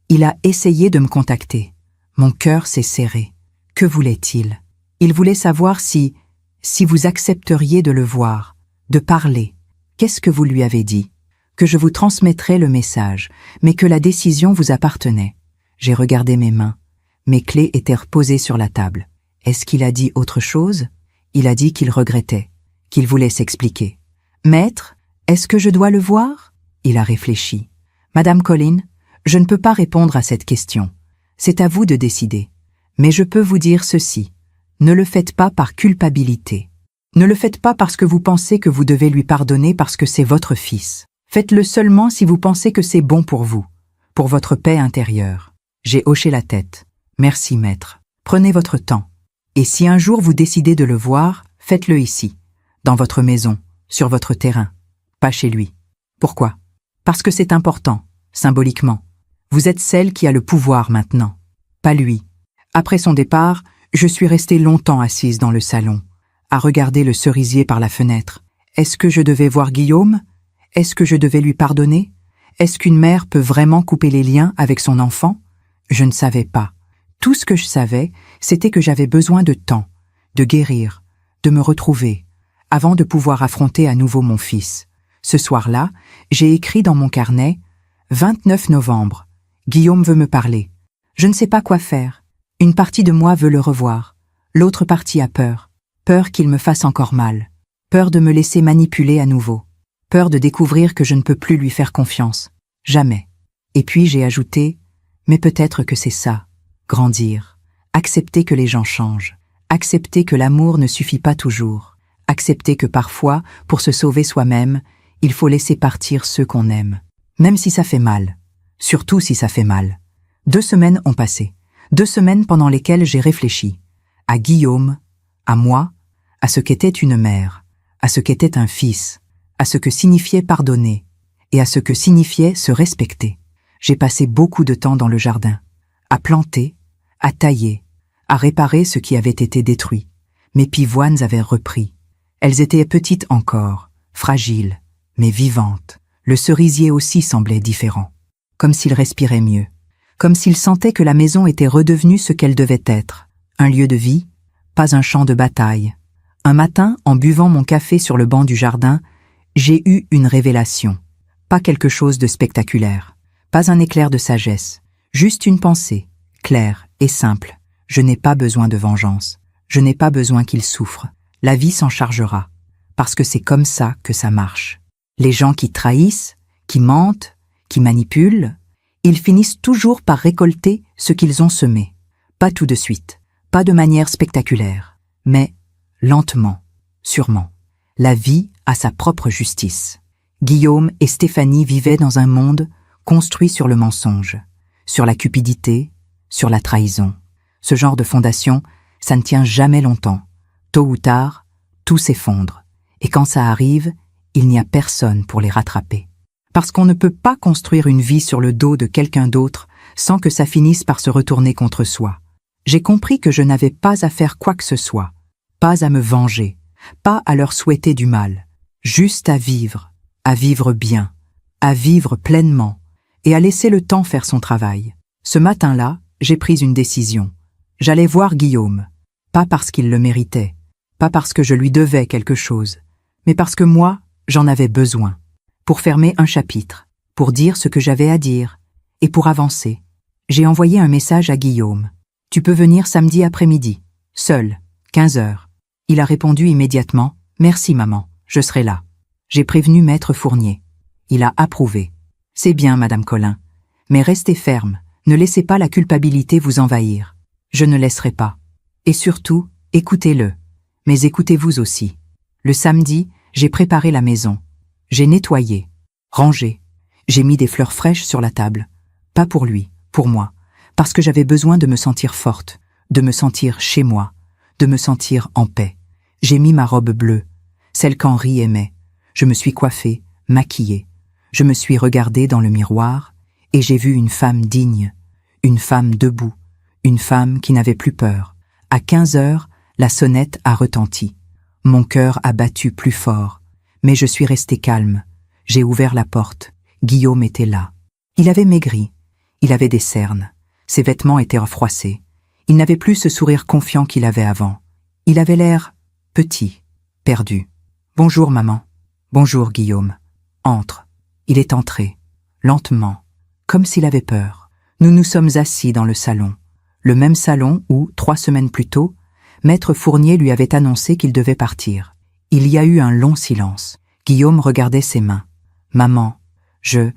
il a essayé de me contacter. Mon cœur s'est serré. Que voulait-il? Il voulait savoir si vous accepteriez de le voir, de parler. Qu'est-ce que vous lui avez dit? Que je vous transmettrais le message, mais que la décision vous appartenait. J'ai regardé mes mains. Mes clés étaient reposées sur la table. Est-ce qu'il a dit autre chose? Il a dit qu'il regrettait, qu'il voulait s'expliquer. Maître, est-ce que je dois le voir? Il a réfléchi. Madame Colin, je ne peux pas répondre à cette question. C'est à vous de décider. Mais je peux vous dire ceci. Ne le faites pas par culpabilité. Ne le faites pas parce que vous pensez que vous devez lui pardonner parce que c'est votre fils. Faites-le seulement si vous pensez que c'est bon pour vous, pour votre paix intérieure. J'ai hoché la tête. Merci, maître. Prenez votre temps. Et si un jour vous décidez de le voir, faites-le ici, dans votre maison, sur votre terrain, pas chez lui. Pourquoi? Parce que c'est important, symboliquement. Vous êtes celle qui a le pouvoir maintenant, pas lui. Après son départ, je suis restée longtemps assise dans le salon, à regarder le cerisier par la fenêtre. Est-ce que je devais voir Guillaume? Est-ce que je devais lui pardonner? Est-ce qu'une mère peut vraiment couper les liens avec son enfant? Je ne savais pas. Tout ce que je savais, c'était que j'avais besoin de temps, de guérir, de me retrouver, avant de pouvoir affronter à nouveau mon fils. Ce soir-là, j'ai écrit dans mon carnet « 29 novembre. Guillaume veut me parler. Je ne sais pas quoi faire. Une partie de moi veut le revoir. L'autre partie a peur. Peur qu'il me fasse encore mal. Peur de me laisser manipuler à nouveau. Peur de découvrir que je ne peux plus lui faire confiance. Jamais. » Et puis j'ai ajouté « Mais peut-être que c'est ça. Grandir. Accepter que les gens changent. Accepter que l'amour ne suffit pas toujours. Accepter que parfois, pour se sauver soi-même, il faut laisser partir ceux qu'on aime. Même si ça fait mal. Surtout si ça fait mal. 2 semaines ont passé. 2 semaines pendant lesquelles j'ai réfléchi. À Guillaume, à moi, à ce qu'était une mère, à ce qu'était un fils, à ce que signifiait pardonner, et à ce que signifiait se respecter. J'ai passé beaucoup de temps dans le jardin, à planter, à tailler, à réparer ce qui avait été détruit. Mes pivoines avaient repris. Elles étaient petites encore, fragiles, mais vivantes. Le cerisier aussi semblait différent, comme s'il respirait mieux, comme s'il sentait que la maison était redevenue ce qu'elle devait être, un lieu de vie, pas un champ de bataille. Un matin, en buvant mon café sur le banc du jardin, j'ai eu une révélation. Pas quelque chose de spectaculaire, pas un éclair de sagesse, juste une pensée, claire et simple. Je n'ai pas besoin de vengeance, je n'ai pas besoin qu'il souffre. La vie s'en chargera, parce que c'est comme ça que ça marche. Les gens qui trahissent, qui mentent, qui manipulent, ils finissent toujours par récolter ce qu'ils ont semé. Pas tout de suite, pas de manière spectaculaire, mais lentement, sûrement. La vie a sa propre justice. Guillaume et Stéphanie vivaient dans un monde construit sur le mensonge, sur la cupidité, sur la trahison. Ce genre de fondation, ça ne tient jamais longtemps. Tôt ou tard, tout s'effondre. Et quand ça arrive, il n'y a personne pour les rattraper. Parce qu'on ne peut pas construire une vie sur le dos de quelqu'un d'autre sans que ça finisse par se retourner contre soi. J'ai compris que je n'avais pas à faire quoi que ce soit, pas à me venger, pas à leur souhaiter du mal, juste à vivre bien, à vivre pleinement et à laisser le temps faire son travail. Ce matin-là, j'ai pris une décision. J'allais voir Guillaume, pas parce qu'il le méritait, pas parce que je lui devais quelque chose, mais parce que moi, j'en avais besoin, pour fermer un chapitre, pour dire ce que j'avais à dire, et pour avancer. J'ai envoyé un message à Guillaume. « Tu peux venir samedi après-midi, seul, 15 heures. » Il a répondu immédiatement « Merci maman, je serai là. » J'ai prévenu maître Fournier. Il a approuvé. « C'est bien, madame Collin, mais restez ferme, ne laissez pas la culpabilité vous envahir. Je ne laisserai pas. Et surtout, écoutez-le. Mais écoutez-vous aussi. Le samedi, j'ai préparé la maison. J'ai nettoyé, rangé. J'ai mis des fleurs fraîches sur la table. Pas pour lui, pour moi. Parce que j'avais besoin de me sentir forte, de me sentir chez moi, de me sentir en paix. J'ai mis ma robe bleue, celle qu'Henri aimait. Je me suis coiffée, maquillée. Je me suis regardée dans le miroir et j'ai vu une femme digne, une femme debout, une femme qui n'avait plus peur. À 15 heures, la sonnette a retenti. Mon cœur a battu plus fort, mais je suis restée calme. J'ai ouvert la porte. Guillaume était là. Il avait maigri. Il avait des cernes. Ses vêtements étaient refroissés. Il n'avait plus ce sourire confiant qu'il avait avant. Il avait l'air petit, perdu. « Bonjour, maman. »« Bonjour, Guillaume. »« Entre. » Il est entré, lentement, comme s'il avait peur. Nous nous sommes assis dans le salon. Le même salon où, 3 semaines plus tôt, maître Fournier lui avait annoncé qu'il devait partir. Il y a eu un long silence. Guillaume regardait ses mains. « Maman, je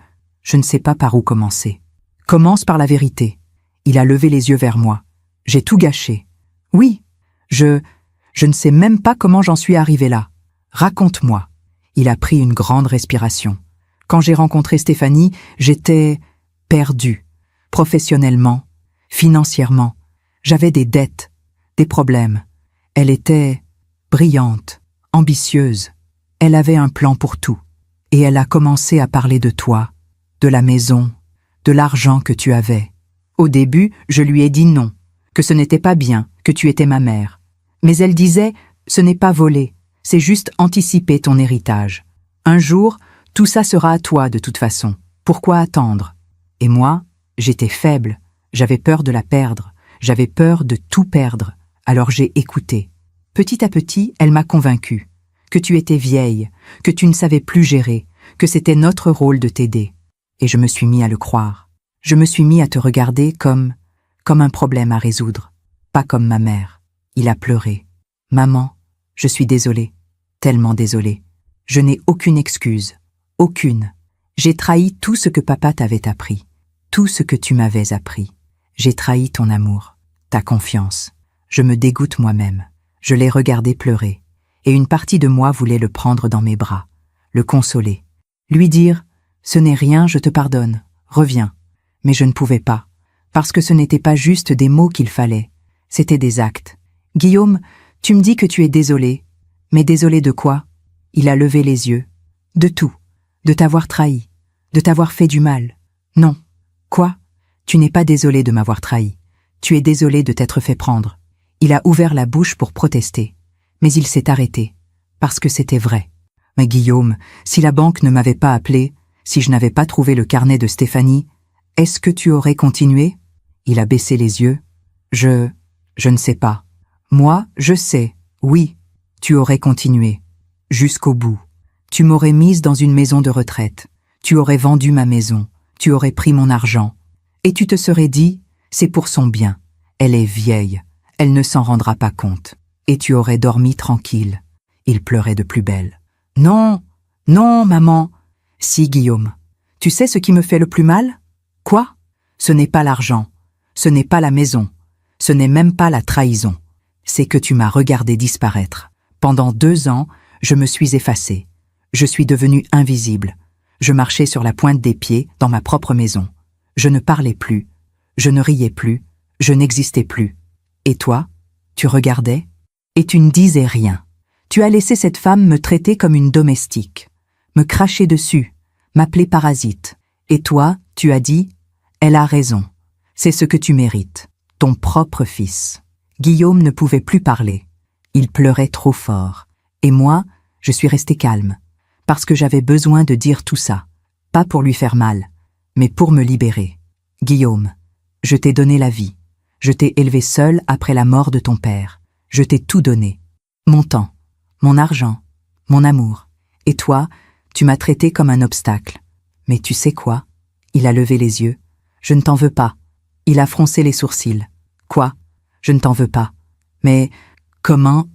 ne sais pas par où commencer. »« Commence par la vérité. » Il a levé les yeux vers moi. J'ai tout gâché. Oui, je ne sais même pas comment j'en suis arrivé là. Raconte-moi. Il a pris une grande respiration. Quand j'ai rencontré Stéphanie, j'étais perdue. Professionnellement, financièrement. J'avais des dettes, des problèmes. Elle était brillante, ambitieuse. Elle avait un plan pour tout. Et elle a commencé à parler de toi, de la maison, de l'argent que tu avais. Au début, je lui ai dit non, que ce n'était pas bien, que tu étais ma mère. Mais elle disait, ce n'est pas voler, c'est juste anticiper ton héritage. Un jour, tout ça sera à toi de toute façon. Pourquoi attendre? Et moi, j'étais faible, j'avais peur de la perdre, j'avais peur de tout perdre, alors j'ai écouté. Petit à petit, elle m'a convaincue que tu étais vieille, que tu ne savais plus gérer, que c'était notre rôle de t'aider. Et je me suis mis à le croire. Je me suis mis à te regarder comme un problème à résoudre, pas comme ma mère. Il a pleuré. Maman, je suis désolée, tellement désolée. Je n'ai aucune excuse, aucune. J'ai trahi tout ce que papa t'avait appris, tout ce que tu m'avais appris. J'ai trahi ton amour, ta confiance. Je me dégoûte moi-même. Je l'ai regardé pleurer, et une partie de moi voulait le prendre dans mes bras, le consoler, lui dire « Ce n'est rien, je te pardonne, reviens ». Mais je ne pouvais pas, parce que ce n'était pas juste des mots qu'il fallait, c'était des actes. « Guillaume, tu me dis que tu es désolé, mais désolé de quoi ?» Il a levé les yeux. « De tout, de t'avoir trahi, de t'avoir fait du mal. »« Non. Quoi ? Tu n'es pas désolé de m'avoir trahi. Tu es désolé de t'être fait prendre. » Il a ouvert la bouche pour protester, mais il s'est arrêté, parce que c'était vrai. « Mais Guillaume, si la banque ne m'avait pas appelé, si je n'avais pas trouvé le carnet de Stéphanie, est-ce que tu aurais continué ?» Il a baissé les yeux. « Je ne sais pas. Moi, je sais, oui, tu aurais continué. Jusqu'au bout. Tu m'aurais mise dans une maison de retraite. Tu aurais vendu ma maison. Tu aurais pris mon argent. Et tu te serais dit, c'est pour son bien. Elle est vieille. Elle ne s'en rendra pas compte. Et tu aurais dormi tranquille. » Il pleurait de plus belle. « Non, non, maman. »« Si, Guillaume. Tu sais ce qui me fait le plus mal ? Quoi ? Ce n'est pas l'argent. Ce n'est pas la maison. Ce n'est même pas la trahison. C'est que tu m'as regardé disparaître. Pendant 2 ans, je me suis effacée. Je suis devenue invisible. Je marchais sur la pointe des pieds dans ma propre maison. Je ne parlais plus. Je ne riais plus. Je n'existais plus. Et toi, tu regardais et tu ne disais rien. Tu as laissé cette femme me traiter comme une domestique, me cracher dessus, m'appeler parasite. Et toi, tu as dit, elle a raison. C'est ce que tu mérites, ton propre fils. » Guillaume ne pouvait plus parler. Il pleurait trop fort. Et moi, je suis restée calme, parce que j'avais besoin de dire tout ça, pas pour lui faire mal, mais pour me libérer. « Guillaume, je t'ai donné la vie. Je t'ai élevé seul après la mort de ton père. Je t'ai tout donné. Mon temps, mon argent, mon amour. Et toi, tu m'as traité comme un obstacle. Mais tu sais quoi ? » Il a levé les yeux. « Je ne t'en veux pas. » Il a froncé les sourcils. « Quoi ? Je ne t'en veux pas. Mais comment ?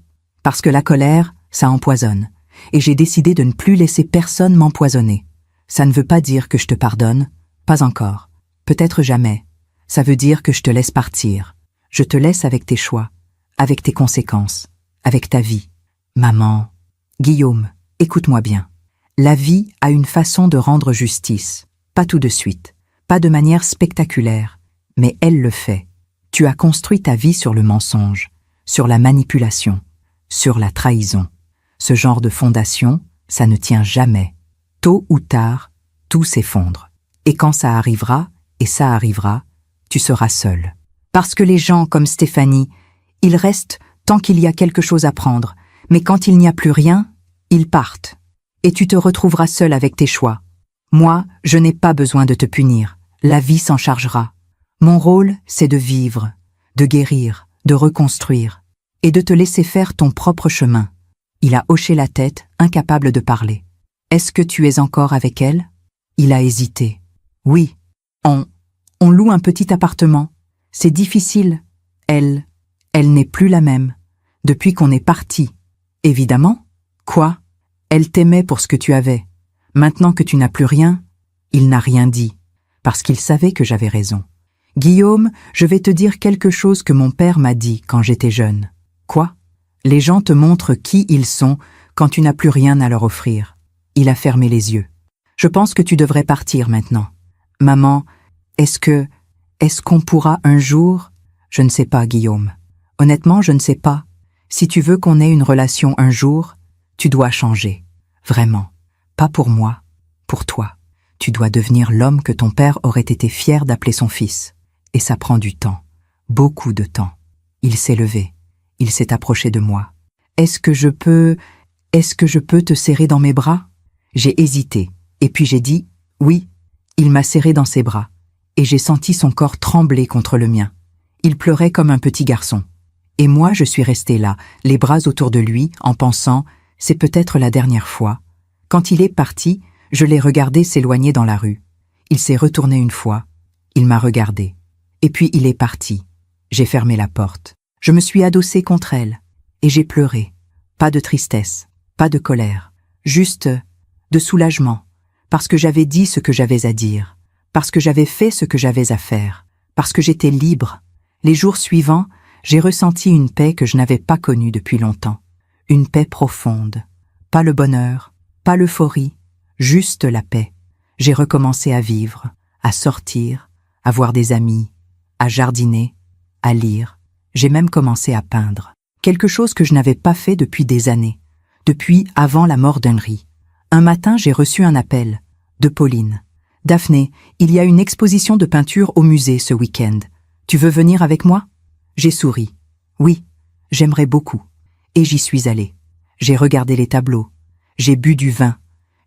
Parce que la colère, ça empoisonne. Et j'ai décidé de ne plus laisser personne m'empoisonner. Ça ne veut pas dire que je te pardonne. Pas encore. Peut-être jamais. Ça veut dire que je te laisse partir. Je te laisse avec tes choix, avec tes conséquences, avec ta vie. Maman, Guillaume, écoute-moi bien. La vie a une façon de rendre justice. Pas tout de suite, pas de manière spectaculaire, mais elle le fait. Tu as construit ta vie sur le mensonge, sur la manipulation, sur la trahison. Ce genre de fondation, ça ne tient jamais. Tôt ou tard, tout s'effondre. Et quand ça arrivera, et ça arrivera, tu seras seul. Parce que les gens comme Stéphanie, ils restent tant qu'il y a quelque chose à prendre, mais quand il n'y a plus rien, ils partent. Et tu te retrouveras seul avec tes choix. Moi, je n'ai pas besoin de te punir. La vie s'en chargera. Mon rôle, c'est de vivre, de guérir, de reconstruire, et de te laisser faire ton propre chemin. Il a hoché la tête, incapable de parler. Est-ce que tu es encore avec elle ? Il a hésité. Oui. On loue un petit appartement. C'est difficile. Elle n'est plus la même. Depuis qu'on est parti. Évidemment. Quoi ? Elle t'aimait pour ce que tu avais. Maintenant que tu n'as plus rien, il n'a rien dit, parce qu'il savait que j'avais raison. Guillaume, je vais te dire quelque chose que mon père m'a dit quand j'étais jeune. Quoi? Les gens te montrent qui ils sont quand tu n'as plus rien à leur offrir. Il a fermé les yeux. Je pense que tu devrais partir maintenant. Maman, est-ce qu'on pourra un jour? Je ne sais pas, Guillaume. Honnêtement, je ne sais pas. Si tu veux qu'on ait une relation un jour, tu dois changer. Vraiment. Pas pour moi, pour toi. Tu dois devenir l'homme que ton père aurait été fier d'appeler son fils. Et ça prend du temps. Beaucoup de temps. Il s'est levé. Il s'est approché de moi. Est-ce que je peux te serrer dans mes bras? J'ai hésité. Et puis j'ai dit, oui. Il m'a serré dans ses bras. Et j'ai senti son corps trembler contre le mien. Il pleurait comme un petit garçon. Et moi, je suis restée là, les bras autour de lui, en pensant, c'est peut-être la dernière fois. Quand il est parti, je l'ai regardé s'éloigner dans la rue. Il s'est retourné une fois. Il m'a regardé. Et puis il est parti. J'ai fermé la porte. Je me suis adossée contre elle. Et j'ai pleuré. Pas de tristesse, pas de colère. Juste de soulagement. Parce que j'avais dit ce que j'avais à dire. Parce que j'avais fait ce que j'avais à faire. Parce que j'étais libre. Les jours suivants, j'ai ressenti une paix que je n'avais pas connue depuis longtemps. Une paix profonde. Pas le bonheur, pas l'euphorie, juste la paix. J'ai recommencé à vivre, à sortir, à voir des amis, à jardiner, à lire. J'ai même commencé à peindre. Quelque chose que je n'avais pas fait depuis des années. Depuis avant la mort d'Henry. Un matin, j'ai reçu un appel. De Pauline. Daphné, il y a une exposition de peinture au musée ce week-end. Tu veux venir avec moi? J'ai souri. Oui, j'aimerais beaucoup. Et j'y suis allée. J'ai regardé les tableaux. J'ai bu du vin.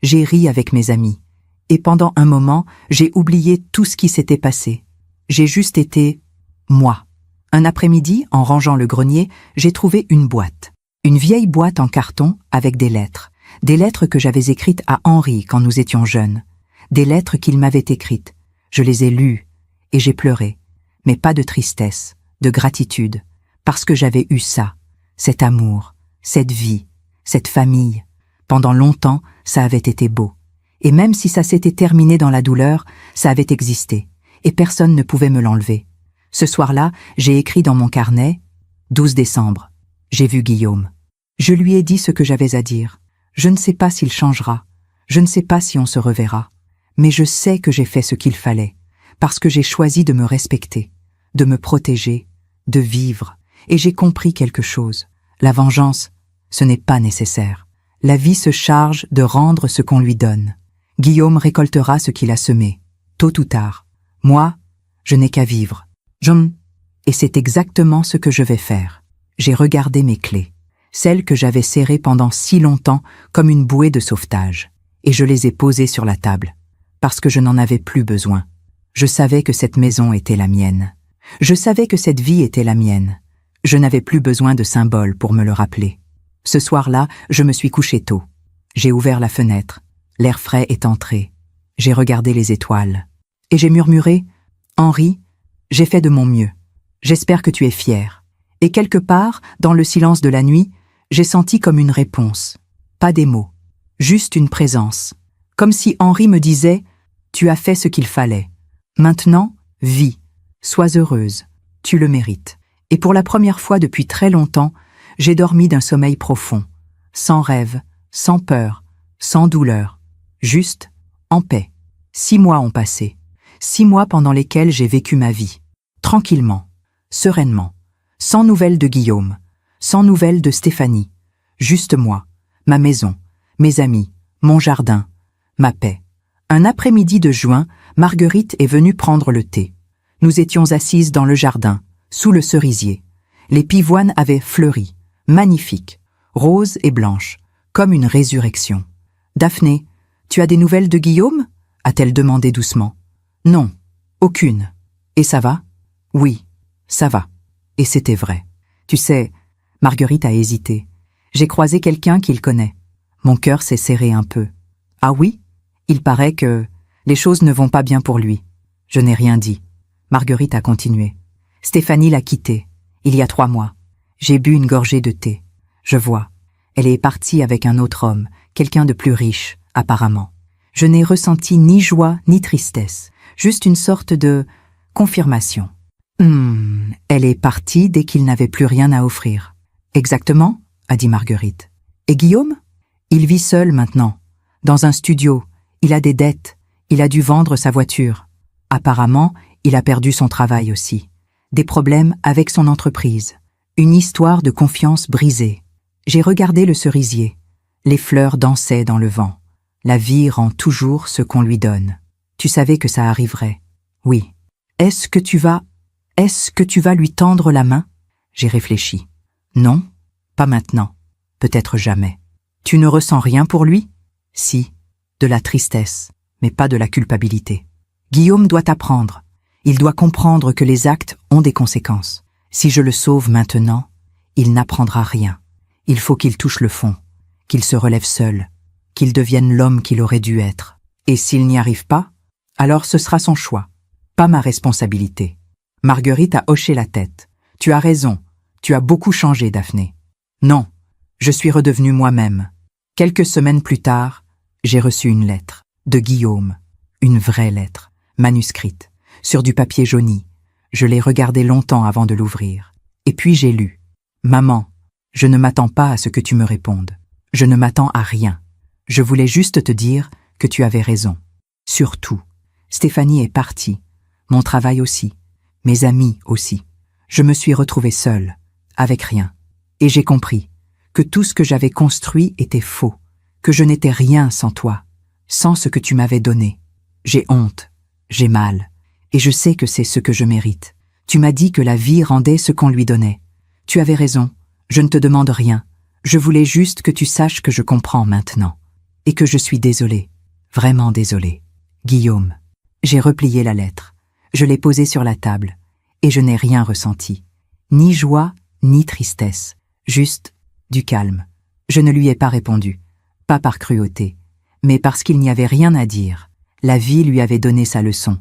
J'ai ri avec mes amis. Et pendant un moment, j'ai oublié tout ce qui s'était passé. J'ai juste été moi. Un après-midi, en rangeant le grenier, j'ai trouvé une boîte. Une vieille boîte en carton avec des lettres. Des lettres que j'avais écrites à Henri quand nous étions jeunes. Des lettres qu'il m'avait écrites. Je les ai lues et j'ai pleuré. Mais pas de tristesse, de gratitude. Parce que j'avais eu ça, cet amour, cette vie, cette famille. Pendant longtemps, ça avait été beau. Et même si ça s'était terminé dans la douleur, ça avait existé. Et personne ne pouvait me l'enlever. Ce soir-là, j'ai écrit dans mon carnet « 12 décembre ». J'ai vu Guillaume. Je lui ai dit ce que j'avais à dire. Je ne sais pas s'il changera. Je ne sais pas si on se reverra. Mais je sais que j'ai fait ce qu'il fallait. Parce que j'ai choisi de me respecter, de me protéger, de vivre. Et j'ai compris quelque chose. La vengeance, ce n'est pas nécessaire. La vie se charge de rendre ce qu'on lui donne. Guillaume récoltera ce qu'il a semé, tôt ou tard. Moi, je n'ai qu'à vivre. Et c'est exactement ce que je vais faire. J'ai regardé mes clés, celles que j'avais serrées pendant si longtemps comme une bouée de sauvetage, et je les ai posées sur la table, parce que je n'en avais plus besoin. Je savais que cette maison était la mienne. Je savais que cette vie était la mienne. Je n'avais plus besoin de symboles pour me le rappeler. Ce soir-là, je me suis couché tôt. J'ai ouvert la fenêtre. L'air frais est entré. J'ai regardé les étoiles. Et j'ai murmuré « Henri, j'ai fait de mon mieux. J'espère que tu es fier. » Et quelque part, dans le silence de la nuit, j'ai senti comme une réponse. Pas des mots, juste une présence. Comme si Henri me disait « Tu as fait ce qu'il fallait. Maintenant, vis. Sois heureuse. Tu le mérites. » Et pour la première fois depuis très longtemps, j'ai dormi d'un sommeil profond, sans rêve, sans peur, sans douleur, juste en paix. 6 mois ont passé. 6 mois pendant lesquels j'ai vécu ma vie, tranquillement, sereinement, sans nouvelles de Guillaume, sans nouvelles de Stéphanie, juste moi, ma maison, mes amis, mon jardin, ma paix. Un après-midi de juin, Marguerite est venue prendre le thé. Nous étions assises dans le jardin, sous le cerisier. Les pivoines avaient fleuri, magnifiques, roses et blanches, comme une résurrection. « Daphné, tu as des nouvelles de Guillaume ?» a-t-elle demandé doucement. « Non, aucune. Et ça va ?»« Oui, ça va. » Et c'était vrai. Tu sais, Marguerite a hésité. J'ai croisé quelqu'un qu'il connaît. Mon cœur s'est serré un peu. « Ah oui ? Il paraît que les choses ne vont pas bien pour lui. » Je n'ai rien dit. Marguerite a continué. « Stéphanie l'a quitté, il y a 3 mois. J'ai bu une gorgée de thé. Je vois. Elle est partie avec un autre homme, quelqu'un de plus riche, apparemment. Je n'ai ressenti ni joie ni tristesse, juste une sorte de Confirmation. Elle est partie dès qu'il n'avait plus rien à offrir. Exactement, a dit Marguerite. Et Guillaume? Il vit seul maintenant, dans un studio. Il a des dettes. Il a dû vendre sa voiture. Apparemment, il a perdu son travail aussi. Des problèmes avec son entreprise. Une histoire de confiance brisée. J'ai regardé le cerisier. Les fleurs dansaient dans le vent. La vie rend toujours ce qu'on lui donne. Tu savais que ça arriverait. Oui. Est-ce que tu vas lui tendre la main? J'ai réfléchi. Non, pas maintenant. Peut-être jamais. Tu ne ressens rien pour lui? Si, de la tristesse, mais pas de la culpabilité. Guillaume doit apprendre. Il doit comprendre que les actes ont des conséquences. Si je le sauve maintenant, il n'apprendra rien. Il faut qu'il touche le fond, qu'il se relève seul, qu'il devienne l'homme qu'il aurait dû être. Et s'il n'y arrive pas, alors ce sera son choix, pas ma responsabilité. Marguerite a hoché la tête. Tu as raison, tu as beaucoup changé, Daphné. Non, je suis redevenue moi-même. Quelques semaines plus tard, j'ai reçu une lettre, de Guillaume. Une vraie lettre, manuscrite, sur du papier jauni. Je l'ai regardée longtemps avant de l'ouvrir. Et puis j'ai lu. Maman, je ne m'attends pas à ce que tu me répondes. Je ne m'attends à rien. Je voulais juste te dire que tu avais raison. Surtout, Stéphanie est partie. Mon travail aussi. Mes amis aussi. Je me suis retrouvée seule, avec rien. Et j'ai compris que tout ce que j'avais construit était faux, que je n'étais rien sans toi, sans ce que tu m'avais donné. J'ai honte, j'ai mal, et je sais que c'est ce que je mérite. Tu m'as dit que la vie rendait ce qu'on lui donnait. Tu avais raison, je ne te demande rien. Je voulais juste que tu saches que je comprends maintenant, et que je suis désolée, vraiment désolée. Guillaume. J'ai replié la lettre. Je l'ai posée sur la table, et je n'ai rien ressenti. Ni joie, ni tristesse. Juste du calme. Je ne lui ai pas répondu. Pas par cruauté, mais parce qu'il n'y avait rien à dire. La vie lui avait donné sa leçon.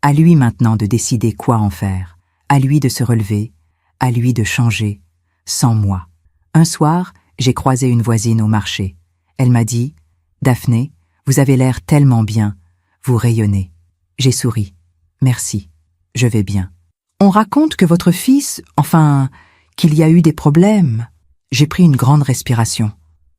À lui maintenant de décider quoi en faire. À lui de se relever. À lui de changer. Sans moi. Un soir, j'ai croisé une voisine au marché. Elle m'a dit « Daphné, vous avez l'air tellement bien. Vous rayonnez. » J'ai souri. « Merci. Je vais bien. » On raconte que votre fils, qu'il y a eu des problèmes. J'ai pris une grande respiration.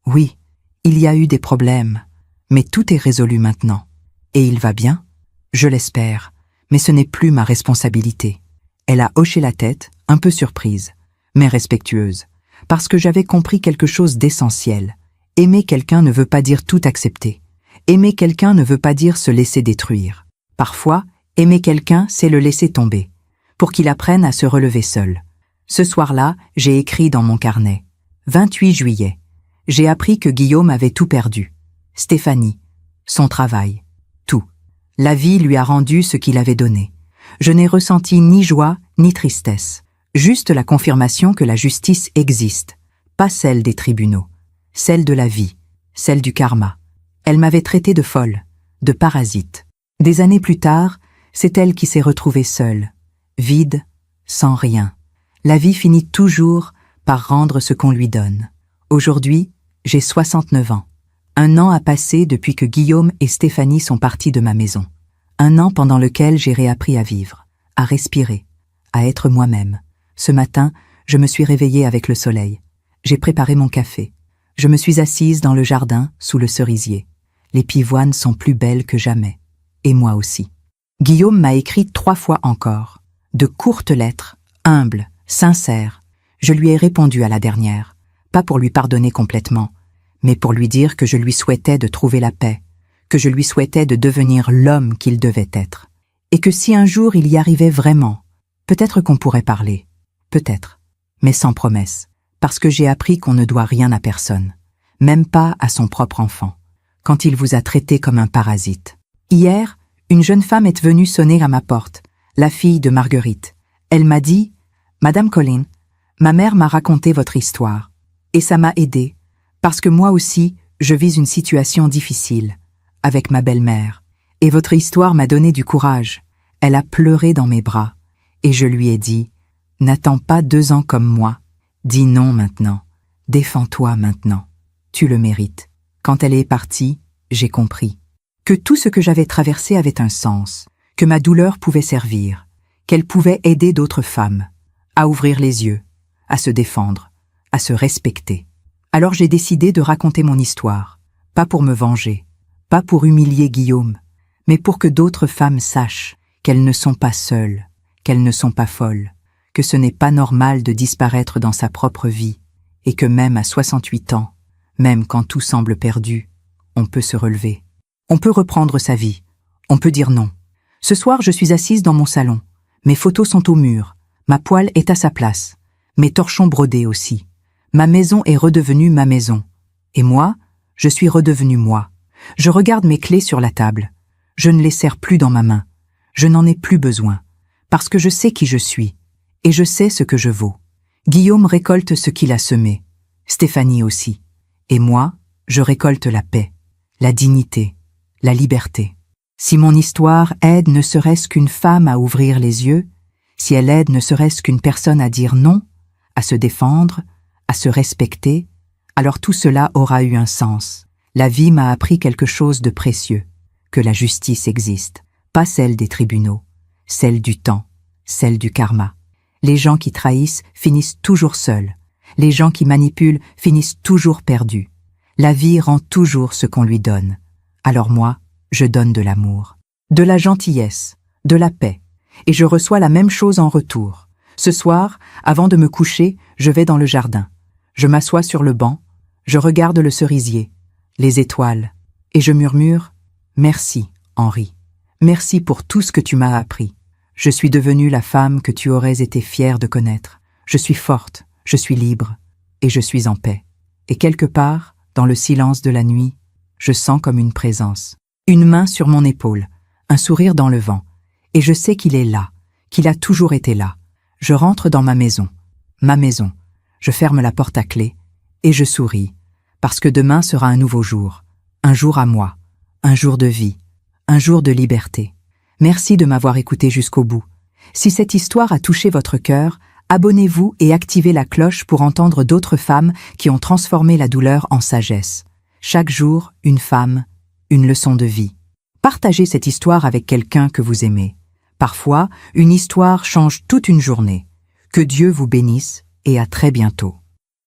Oui, il y a eu des problèmes, mais tout est résolu maintenant. Et il va bien? Je l'espère, mais ce n'est plus ma responsabilité. Elle a hoché la tête, un peu surprise, mais respectueuse, parce que j'avais compris quelque chose d'essentiel. Aimer quelqu'un ne veut pas dire tout accepter. Aimer quelqu'un ne veut pas dire se laisser détruire. Parfois, aimer quelqu'un, c'est le laisser tomber, pour qu'il apprenne à se relever seul. Ce soir-là, j'ai écrit dans mon carnet. 28 juillet. J'ai appris que Guillaume avait tout perdu. Stéphanie, son travail, tout. La vie lui a rendu ce qu'il avait donné. Je n'ai ressenti ni joie ni tristesse, juste la confirmation que la justice existe, pas celle des tribunaux, celle de la vie, celle du karma. Elle m'avait traité de folle, de parasite. Des années plus tard, c'est elle qui s'est retrouvée seule, vide, sans rien. La vie finit toujours par rendre ce qu'on lui donne. Aujourd'hui, j'ai 69 ans. 1 an a passé depuis que Guillaume et Stéphanie sont partis de ma maison. 1 an pendant lequel j'ai réappris à vivre, à respirer, à être moi-même. Ce matin, je me suis réveillée avec le soleil. J'ai préparé mon café. Je me suis assise dans le jardin, sous le cerisier. Les pivoines sont plus belles que jamais. Et moi aussi. Guillaume m'a écrit 3 fois encore. De courtes lettres, humbles, sincères. Je lui ai répondu à la dernière, pas pour lui pardonner complètement, mais pour lui dire que je lui souhaitais de trouver la paix, que je lui souhaitais de devenir l'homme qu'il devait être, et que si un jour il y arrivait vraiment, peut-être qu'on pourrait parler, peut-être, mais sans promesse, parce que j'ai appris qu'on ne doit rien à personne, même pas à son propre enfant, quand il vous a traité comme un parasite. Hier, une jeune femme est venue sonner à ma porte, la fille de Marguerite. Elle m'a dit « Madame Colline, ma mère m'a raconté votre histoire, et ça m'a aidée, parce que moi aussi, je vis une situation difficile, avec ma belle-mère, et votre histoire m'a donné du courage. » Elle a pleuré dans mes bras, et je lui ai dit « N'attends pas 2 ans comme moi, dis non maintenant, défends-toi maintenant, tu le mérites. » Quand elle est partie, j'ai compris que tout ce que j'avais traversé avait un sens, que ma douleur pouvait servir, qu'elle pouvait aider d'autres femmes, à ouvrir les yeux, à se défendre, à se respecter. Alors j'ai décidé de raconter mon histoire, pas pour me venger, pas pour humilier Guillaume, mais pour que d'autres femmes sachent qu'elles ne sont pas seules, qu'elles ne sont pas folles, que ce n'est pas normal de disparaître dans sa propre vie, et que même à 68 ans, même quand tout semble perdu, on peut se relever. On peut reprendre sa vie, on peut dire non. Ce soir, je suis assise dans mon salon. Mes photos sont au mur, ma poêle est à sa place, mes torchons brodés aussi. Ma maison est redevenue ma maison. Et moi, je suis redevenue moi. Je regarde mes clés sur la table. Je ne les serre plus dans ma main. Je n'en ai plus besoin, parce que je sais qui je suis, et je sais ce que je vaux. Guillaume récolte ce qu'il a semé, Stéphanie aussi. Et moi, je récolte la paix, la dignité, la liberté. Si mon histoire aide ne serait-ce qu'une femme à ouvrir les yeux, si elle aide ne serait-ce qu'une personne à dire non, à se défendre, à se respecter, alors tout cela aura eu un sens. La vie m'a appris quelque chose de précieux, que la justice existe, pas celle des tribunaux, celle du temps, celle du karma. Les gens qui trahissent finissent toujours seuls, les gens qui manipulent finissent toujours perdus. La vie rend toujours ce qu'on lui donne. Alors moi, je donne de l'amour, de la gentillesse, de la paix, et je reçois la même chose en retour. Ce soir, avant de me coucher, je vais dans le jardin. Je m'assois sur le banc, je regarde le cerisier, les étoiles, et je murmure « Merci, Henri. Merci pour tout ce que tu m'as appris. Je suis devenue la femme que tu aurais été fière de connaître. Je suis forte, je suis libre, et je suis en paix. Et quelque part, dans le silence de la nuit, je sens comme une présence. Une main sur mon épaule, un sourire dans le vent, et je sais qu'il est là, qu'il a toujours été là. Je rentre dans ma maison, je ferme la porte à clé, et je souris, parce que demain sera un nouveau jour, un jour à moi, un jour de vie, un jour de liberté. Merci de m'avoir écouté jusqu'au bout. Si cette histoire a touché votre cœur, abonnez-vous et activez la cloche pour entendre d'autres femmes qui ont transformé la douleur en sagesse. Chaque jour, une femme, une leçon de vie. Partagez cette histoire avec quelqu'un que vous aimez. Parfois, une histoire change toute une journée. Que Dieu vous bénisse et à très bientôt.